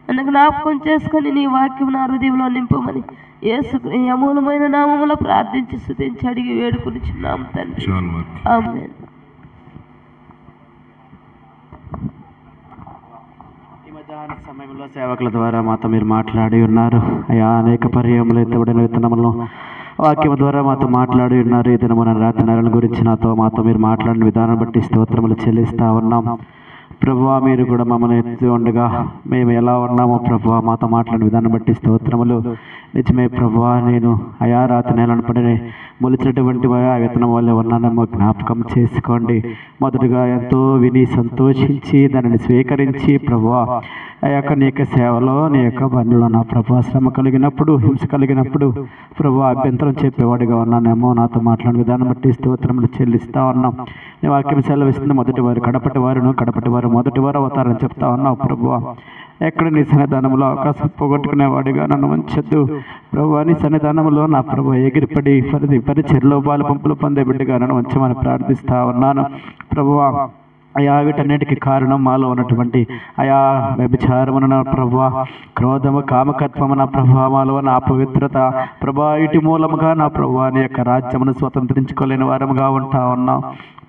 నన్ను జ్ఞాపకం చేసుకొని నీ వాక్యం నా హృదయంలో నింపమని యేసు అమూలమైన నామములో ప్రార్థించి స్తుతించి అడిగి వేడుకొనిచున్నాము తండ్రి. ఆమేన్. ఈ మధ్యాహ్న సమయంలో సేవకుల ద్వారా మాతో మీరు మాట్లాడి ఉన్నారు అయ్యా. అనేక పర్యాయములు ఎత్తబడిన విత్తనములను వాక్యం ద్వారా మాతో మాట్లాడి ఉన్నారు. ఈ దినమున రాత్రి నెలల గురించి మాతో మీరు మాట్లాడిన విధానం బట్టి స్తోత్రములు చెల్లిస్తూ ఉన్నాం ప్రభువా. మీరు కూడా మమ్మల్ని ఎత్తి ఉండగా మేము ఎలా ఉన్నామో ప్రభువా మాతో మాట్లాడిన విధానం బట్టి స్తోత్రములు. నిజమే ప్రభువా, నేను అయా రాత్రి నెలను పడి మొలిచినటువంటి ఆ విత్తనం వల్ల ఉన్నానేమో జ్ఞాపకం చేసుకోండి. మొదటగా ఎంతో విని సంతోషించి దానిని స్వీకరించి ప్రభువా ఆ యొక్క నీ యొక్క సేవలో నీ యొక్క పనిలో నా ప్రభా శ్రమ కలిగినప్పుడు హింస కలిగినప్పుడు ప్రభు అభ్యంతరం చెప్పేవాడిగా ఉన్నానేమో. నాతో మాట్లాడిన విధానం బట్టి స్తోత్రములు చెల్లిస్తూ ఉన్నాం. నీ వాక్యం సెలవిస్తుంది మొదటి వారు కడపటి వారు మొదటి వారు అవుతారని చెప్తా ఉన్నావు ప్రభువా. ఎక్కడ నీ సన్నిధానంలో అవకాశం పోగొట్టుకునేవాడిగా నన్ను ఉంచొద్దు ప్రభు. నీ సన్నిధానంలో నా ప్రభు ఎగిరిపడి పరిచర్లో పాలు పంపులు పొందే బిడ్డగా నన్ను ఉంచమని ప్రార్థిస్తా ఉన్నాను ప్రభువా. అయా వీటన్నిటికీ కారణం మాలో ఉన్నటువంటి అయా వ్యభిచారమున ప్రభా, క్రోధము కామకత్వము నా ప్రభా, మాలో నా అపవిత్రత ప్రభా, ఇటు మూలముగా నా ప్రభా నీ యొక్క రాజ్యమును స్వతంత్రించుకోలేని వారముగా ఉంటా ఉన్నాం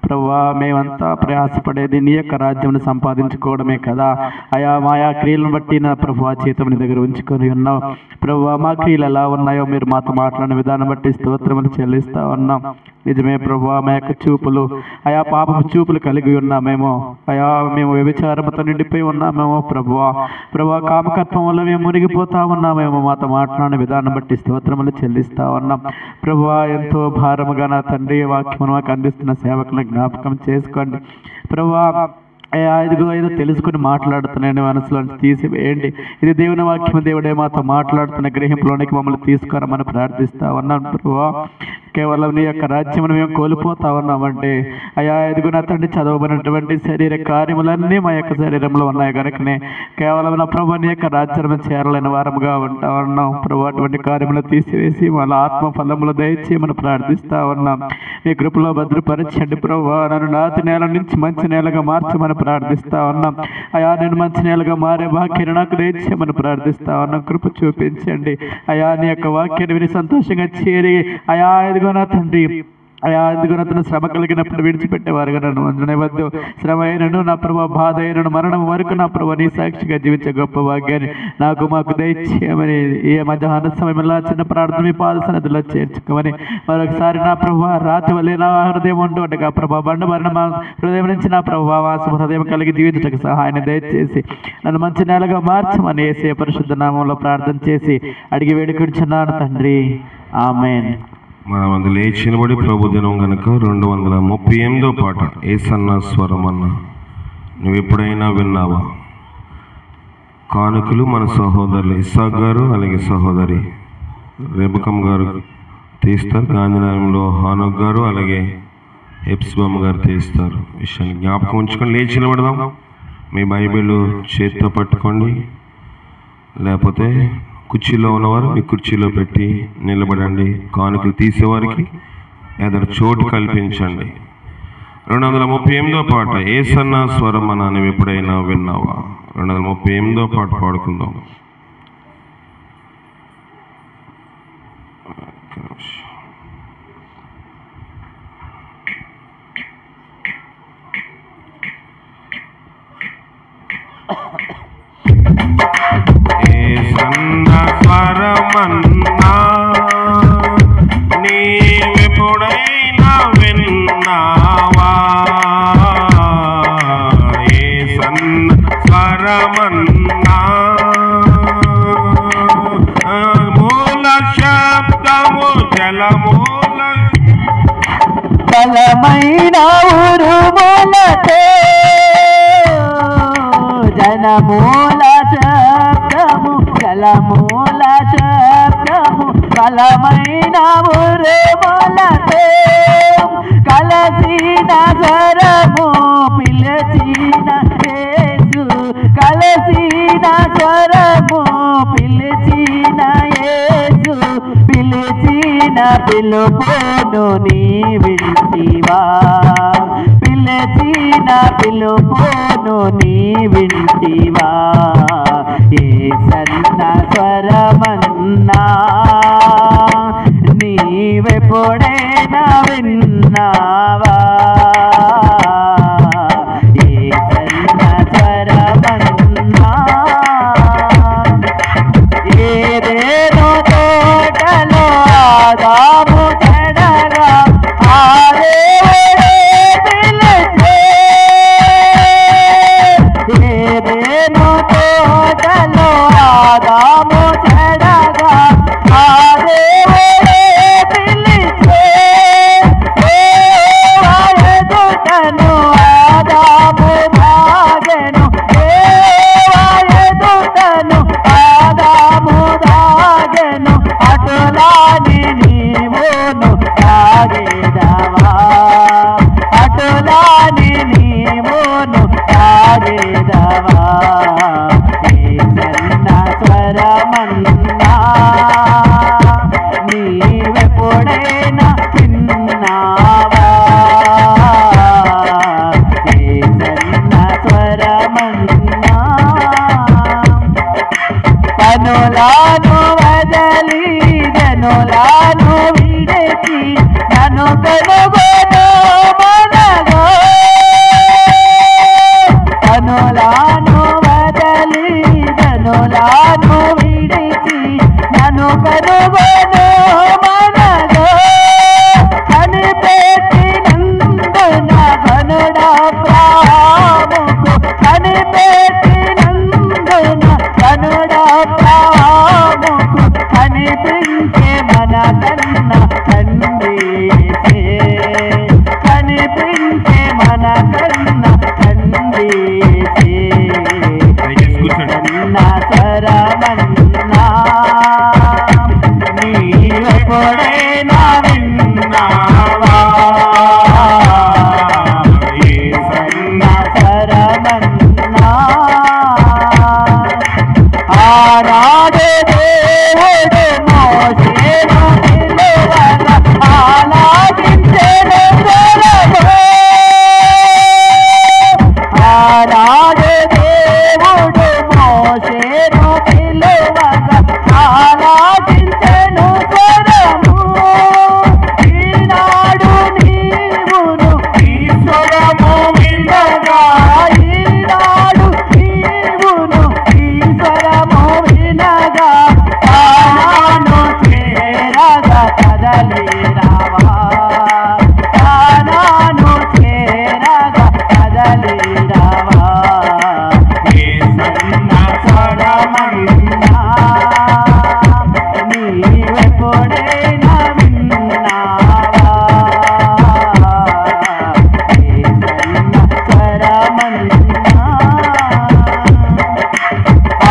ప్రభువా. మేమంతా ప్రయాసపడేది నీ యొక్క రాజ్యమును సంపాదించుకోవడమే కదా అయా. మాయా క్రియలను బట్టి నా ప్రభువా చేతము నీ దగ్గర ఉంచుకొని ఉన్నావు ప్రభువా. మా క్రియలు ఎలా ఉన్నాయో మీరు మాతో మాట్లాడిన విధానం బట్టి స్తోత్రములు చెల్లిస్తా ఉన్నాం. నిజమే ప్రభువా, మా యొక్క చూపులు అయా పాపపు చూపులు కలిగి ఉన్నామేమో అయా. మేము వ్యభిచారముతో నిండిపోయి ఉన్నామేమో ప్రభువా. కామకత్వం వల్ల మేము మునిగిపోతా ఉన్నామేమో. మాతో మాట్లాడిన విధానం బట్టి స్తోత్రములు చెల్లిస్తా ఉన్నాం ప్రభువా. ఎంతో భారముగా నా తండ్రి వాక్యమును మాకు అందిస్తున్న సేవకులను జ్ఞాపకం చేసుకోండి ప్రభువా. ఇదిగో ఏదో తెలుసుకుని మాట్లాడుతున్నాను మనసులో తీసివేయండి. ఇది దేవుని వాక్యం, దేవుడే మాతో మాట్లాడుతున్న గ్రహింపులోనికి మమ్మల్ని తీసుకురమని ప్రార్థిస్తా ఉన్నాను ప్రభువా. కేవలం నీ యొక్క రాజ్యమును మేము కోల్పోతా ఉన్నామంటే అయా ఇదిగో నా తండ్రి చదవబడినటువంటి శరీర కార్యములన్నీ మా యొక్క శరీరంలో ఉన్నాయి కనుకనే కేవలం నా ప్రభు నీ యొక్క రాజ్యము చేరలేని వారముగా ఉంటా ఉన్నాం ప్రభు. అటువంటి కార్యములు తీసివేసి వాళ్ళ ఆత్మ ఫలములు దయచేయమని ప్రార్థిస్తా ఉన్నాం. నీ కృపలో భద్రపరచండి ప్రభు. నన్ను నాతి నేల నుంచి మంచి నేలగా మార్చమని ప్రార్థిస్తా ఉన్నాం అయా. నేను మంచి నేలగా మారే వాక్యాన్ని నాకు దయచేయమని ప్రార్థిస్తా ఉన్నాం. కృప చూపించండి అయా. నీ యొక్క వాక్యాన్ని విని సంతోషంగా చేరి అయా ఇదిగో నా తండ్రి అయా ఎందుకు అతను శ్రమ కలిగినప్పుడు విడిచిపెట్టేవారుగా నన్ను వంచనవద్దు. శ్రమ అయినను నా ప్రభు, బాధ అయినను మరణం వరకు నా ప్రభు నీ సాక్షిగా జీవించే గొప్ప భాగ్యాన్ని మాకు దయచేయమని ఈ మధ్యాహ్న సమయంలో చిన్న ప్రార్థన మీ పాద సన్నిధిలో చేర్చుకోమని మరొకసారి నా ప్రభు రాత్రి వల్లే నా హృదయం ఉంటుండగా ప్రభా బండబారిన మా హృదయం నుంచి నా ప్రభు వాసం హృదయం కలిగి జీవించటకు సహాయాన్ని దయచేసి నన్ను మంచి నెలగా మార్చమని యేసయ్య పరిశుద్ధ నామంలో ప్రార్థన చేసి అడిగి వేడుకొంచున్నాను తండ్రి. ఆమేన్. మనం అది లేచినబడి ప్రభు దినం కనుక 238వ పాట ఏసన్న స్వరం అన్న నువ్వు ఎప్పుడైనా విన్నావా? కానుకలు మన సహోదరులు ఇస్సాక్ గారు అలాగే సహోదరి రేబకం గారు తీస్తారు. గాంధీనగరంలో హానోక్ గారు అలాగే హెప్స్బామ్ గారు తీస్తారు. విషయాన్ని జ్ఞాపకం ఉంచుకొని లేచి నిలబడదాం. మీ బైబిల్ చేతితో పట్టుకోండి, లేకపోతే కుర్చీలో ఉన్నవారు మీ కుర్చీలో పెట్టి నిలబడండి. కానుకలు తీసేవారికి ఎదురు చోటు కల్పించండి. 238వ పాట ఏసన్న స్వరం అన్న నువ్వు ఎప్పుడైనా విన్నావా? 238వ పాట పాడుకుందాం. యేసన్న స్వరమన్నా నీవెప్పుడైనా విన్నావా యేసన్న స్వరమన్నా మూల శబ్దము జలమూల బలమైన ఉరుములతో జనమూల శబ్దము జలమూల శబ్దము బలమైన ఉరుములతో కలసిన స్వరము పిలిచిన యేసు కలసిన స్వరము పిలిచిన యేసు పిలిచిన పిలుపును నీ వింటివా పిలిచిన పిలుపును నీ వింటివా యేసన్న స్వరమన్నా నీవెప్పుడైనా విన్నావా యేసన్న స్వరమన్నా ఏదేనో తోటలో ఆదాము చెడగా ఆ దేవుడే పిలిచే ఏదేనో తోటలో ఆదాము చెడగా ఆ దేవుడే పిలిచే ఎదుటను ఆదాము భాగెను ఎదుటను ఆదాము దాగెను అటులాని నీవును తాగేదవా అటులాని నీవును తాగేదవా యేసన్న స్వరమన్నా నీవెప్పుడైనా విన్నావా యేసన్న స్వరమన్నా కనులాను వదలి జనులాను విడిచి నన్ను కనుగొను మనగో కనులాను వదలి జనులాను విడిచి నన్ను కనుగొను మనగో కనిపెట్టినందున కనుడా ప్రాముకు కనిపెట్టినందున కనుడా ప్రాముకు కనిపించే మన కన్న తండ్రి కనిపించే మన కన్న తండ్రి కన్న స్వరమన్నా నీవెప్పుడైనా విన్నావా యేసన్న స్వరమన్నా ఆనాడు దేవుడు మోషేను నిలువగా ఆలాపించెను స్వరము ఆనాడు దేవుడు మోషేను నిలువగా ఆలాపించెను స్వరము ఈనాడు నీవును ఈ స్వరము వినగా ఈనాడు నీవును ఈ స్వరము వినగా తానాను చేరగా కదలిరావా తానాను చేరగా కదలిరావా యేసన్న స్వరమన్నా నీవెప్పుడైనా విన్నావా యేసన్న స్వరమన్నా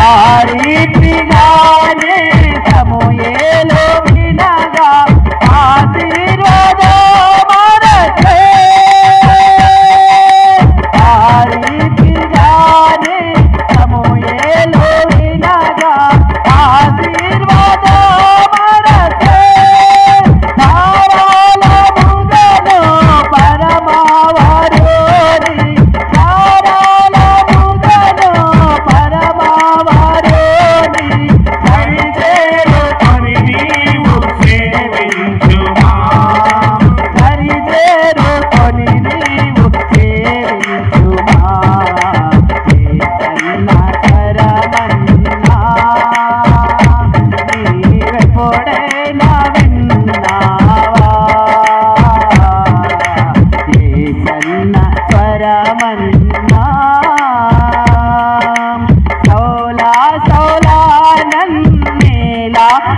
ఆ రీతిగానే సమూయేలు వినగా ఆశీర్వాదమనకే ఆ రీతిగానే సమూయేలు వినగా ఆశీర్వాదమనకే ధారాళముగను పరమావరుని ధారాళముగను పరమావరుని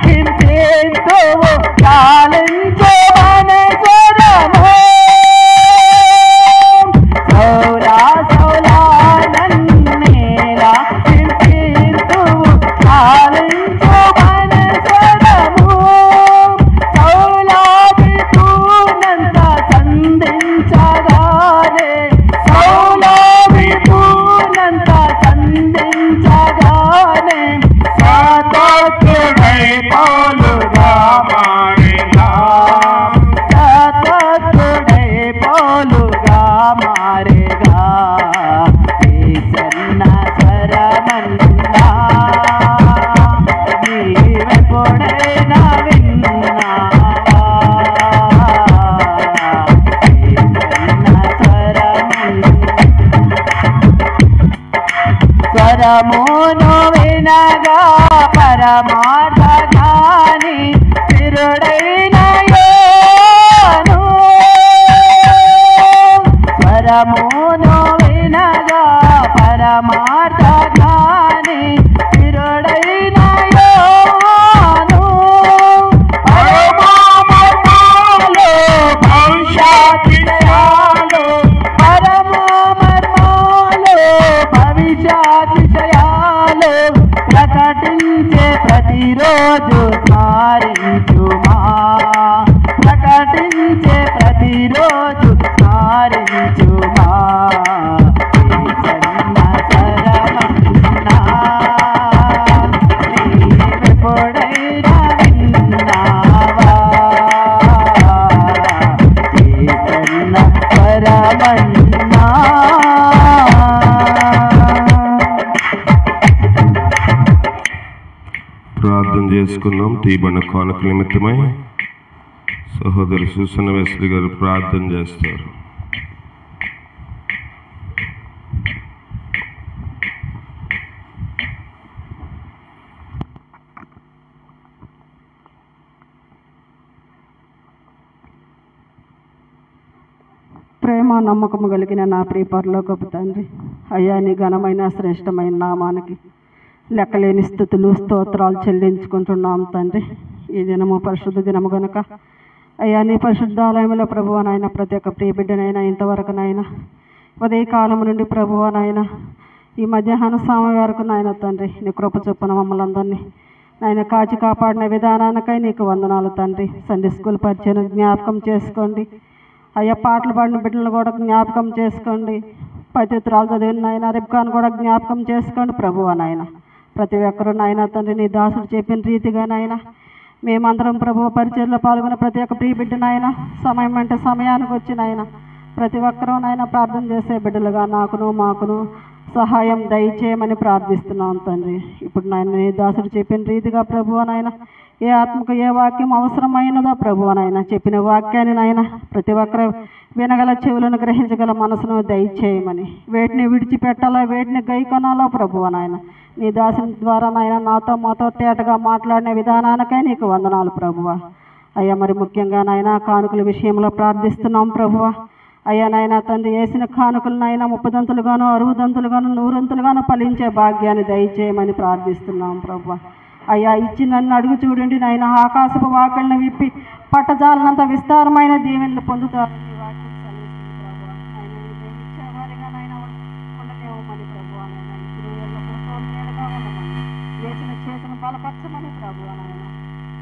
హింసింతువు చాలించు మనసరము సౌలా సౌలా నన్నేలా హింసింతువు చాలించు మనసరము సౌలాది పూనంత సంధించగానే సౌలాది పూనంత సంధించగానే సతతుడై పౌలుగా మారేగా సతతుడై పౌలుగా మారేగా ఈసన్న స్వరమన్నా నీవెప్పుడైనా విన్నావా ఈసన్న స్వరమును వినగా పరమార్థ జ్ఞాని తిరుడైన యోను స్వరమును వినగా పరమార్థ జ్ఞాని తిరుడైన యోను పరమమర్మాలు భవిష్యత్తులు పరమమర్మాలు భవిష్యత్తులు ప్రకటించే ప్రతిరోజు స్మరించుమా ప్రకటించే ప్రతిరోజు స్మరించుమా ఈసన్న స్వరమన్నా నీవెప్పుడైనా విన్నావా ఈసన్న స్వరమన్నా ప్రార్థన చేసుకుందాం. తీబడిన కానుకల నిమిత్తమై సహోదరు సూసన్న వెస్లీ గారు ప్రార్థన చేస్తారు. ప్రేమ నమ్మకము కలిగిన నా ప్రియ పరలోకపు తండ్రి, అయ్యా నీ ఘనమైన శ్రేష్టమైన నామానికి లెక్కలేని స్థుతులు స్తోత్రాలు చెల్లించుకుంటున్నాం తండ్రి. ఈ దినము పరిశుద్ధ దినము గనుక అయ్యా నీ పరిశుద్ధాలయంలో ప్రభువనైనా ప్రతి ఒక్క ప్రియ బిడ్డనైనా ఇంతవరకునైనా ఉదయకాలం నుండి ప్రభువనైనా ఈ మధ్యాహ్న సమయం వరకు నాయన తండ్రి నీ కృప చొప్పున మమ్మల్ని అందరినీ నాయన కాచి కాపాడిన విధానానికై నీకు వందనాలు తండ్రి. సండే స్కూల్ పరిచయం జ్ఞాపకం చేసుకోండి అయ్యా, పాటలు పాడిన బిడ్డలను కూడా జ్ఞాపకం చేసుకోండి. పవిత్రాలు చదివిన నాయన రిబ్కాను కూడా జ్ఞాపకం చేసుకోండి ప్రభువా నాయన. ప్రతి ఒక్కరూ నాయన తండ్రి నీ దాసుడు చెప్పిన రీతిగా నాయన మేమందరం ప్రభువ పరిచయంలో పాల్గొన్న ప్రతి ఒక్క ప్రియ బిడ్డ నాయన సమయం అంటే సమయానికి వచ్చి నాయన ప్రతి ఒక్కరూ నాయన ప్రార్థన చేసే బిడ్డలుగా నాకును మాకును సహాయం దయచేయమని ప్రార్థిస్తున్నాం తండ్రి. ఇప్పుడు నాయన నీ దాసుడు చెప్పిన రీతిగా ప్రభువా నాయన ఏ ఆత్మకు ఏ వాక్యం అవసరమైనదో ప్రభువా నాయన చెప్పిన వాక్యాన్ని నాయన ప్రతి ఒక్కరు వినగల చెవులను గ్రహించగల మనసును దయచేయమని, వేటిని విడిచిపెట్టాలో వేటిని గైకొనాలో ప్రభువా నాయన నీ దాసుని ద్వారా నాయన నాతో మాతో తేటగా మాట్లాడిన విధానానికై నీకు వందనాలు ప్రభువా. అయ్యా మరి ముఖ్యంగా నాయన కానుకల విషయంలో ప్రార్థిస్తున్నాం ప్రభువా. అయ్యా నాయన తండ్రి వేసిన కానుకలు నాయన 30 దంతులుగాను 60 దంతులుగాను 100 దంతులుగాను ఫలించే భాగ్యాన్ని దయచేయమని ప్రార్థిస్తున్నాం ప్రభువా. అయ్యా ఇచ్చి నన్ను అడుగు చూడండి నాయన ఆకాశపు వాకిళ్ళను విప్పి పట్టజాలనంత విస్తారమైన దీవెనలు పొందుతారు. వేసిన చేతులను బలపరచమని ప్రభువా నాయన.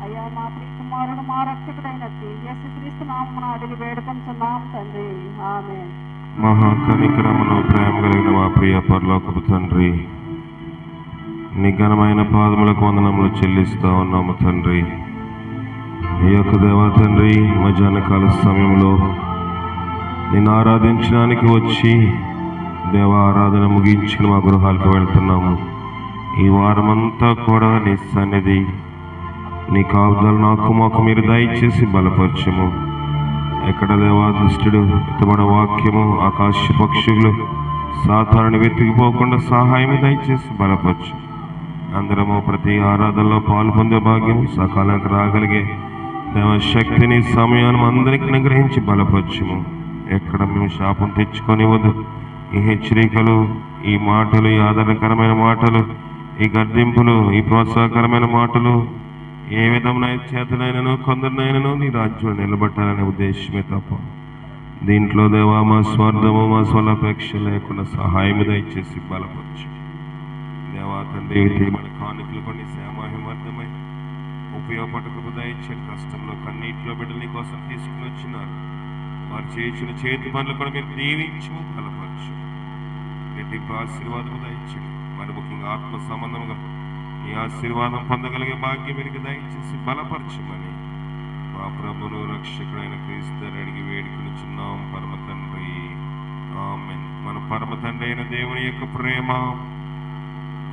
అయ్యా మా ప్రియ కుమారుడు మా రక్షకుడైన యేసుక్రీస్తు నామమున అడిగి వేడుకొంచున్నాం తండ్రి, ఆమేన్. మహాకనికరమును ప్రేమ కలిగిన మా ప్రియ పరలోకపు తండ్రి, నీ ఘనమైన పాదములకు వందనములు చెల్లిస్తా ఉన్నాము తండ్రి. ఈ యొక్క దేవ తండ్రి మధ్యాహ్నకాల సమయంలో నేను ఆరాధించడానికి వచ్చి దేవ ఆరాధన ముగించిన మా గృహాలకు వెళ్తున్నాము. ఈ వారమంతా కూడా నీ సన్నిధి నీ కాపుదలు నాకు మాకు మీరు దయచేసి బలపరచము. ఎక్కడ దేవా దుష్టుడు ఎత్తబడ వాక్యము ఆకాశ పక్షులు సాధారణ వెతికిపోకుండా సహాయం దయచేసి బలపరచు. అందరము ప్రతి ఆరాధనలో పాల్పొందే భాగ్యం సకాలానికి రాగలిగే దేవ శక్తిని సమయాన్ని అందరికీ అనుగ్రహించి బలపరచము. ఎక్కడ మేము శాపం తెచ్చుకొనివ్వదు. ఈ హెచ్చరికలు, ఈ మాటలు, ఈ ఆదరణకరమైన మాటలు, ఈ గర్దింపులు, ఈ ప్రోత్సాహకరమైన మాటలు, ఏ విధమైన చేతనైనను కొందరినైనను నీ రాజ్యం నిలబెట్టాలనే ఉద్దేశమే తప్ప దీంట్లో దేవా మా స్వార్థము మా స్వలాపేక్ష లేకుండా సహాయం దయచేసి బలపరచు దేవా తండ్రి మన కానుకలు కొన్ని సేమాహిమార్థమై ఉపయోగపడ కృప దయచేసి కష్టంలో కన్నీటిలో బిడ్డలు నీ కోసం తీసుకుని వచ్చినారు వారు చేసిన చేతి పనులు కూడా మీరు దీవించు బలపరచు రెట్టింపు ఆశీర్వాదము దయచేయండి మరి ముఖ్యంగా ఆత్మ సంబంధంగా నీ ఆశీర్వాదం పొందగలిగే భాగ్యం మీకు దయచేసి బలపరచమని మా ప్రభును రక్షకుడైన క్రీస్తు అడిగి వేడుకునిచున్నాం పరమ తండ్రి ఆమేన్. మన పరమ తండ్రి అయిన దేవుని యొక్క ప్రేమ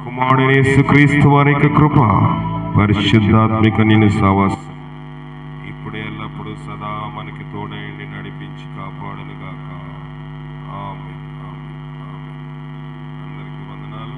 కుమారుడైన యేసుక్రీస్తు వారి యొక్క కృప పరిశుద్ధాత్మిక నిన్ను సహవాసం ఇప్పుడు ఎల్లప్పుడూ సదా మనకి తోడైండి నడిపించి కాపాడును గాక ఆమేన్. ఆమేన్. ఆమేన్. అందరికీ వందనాలు.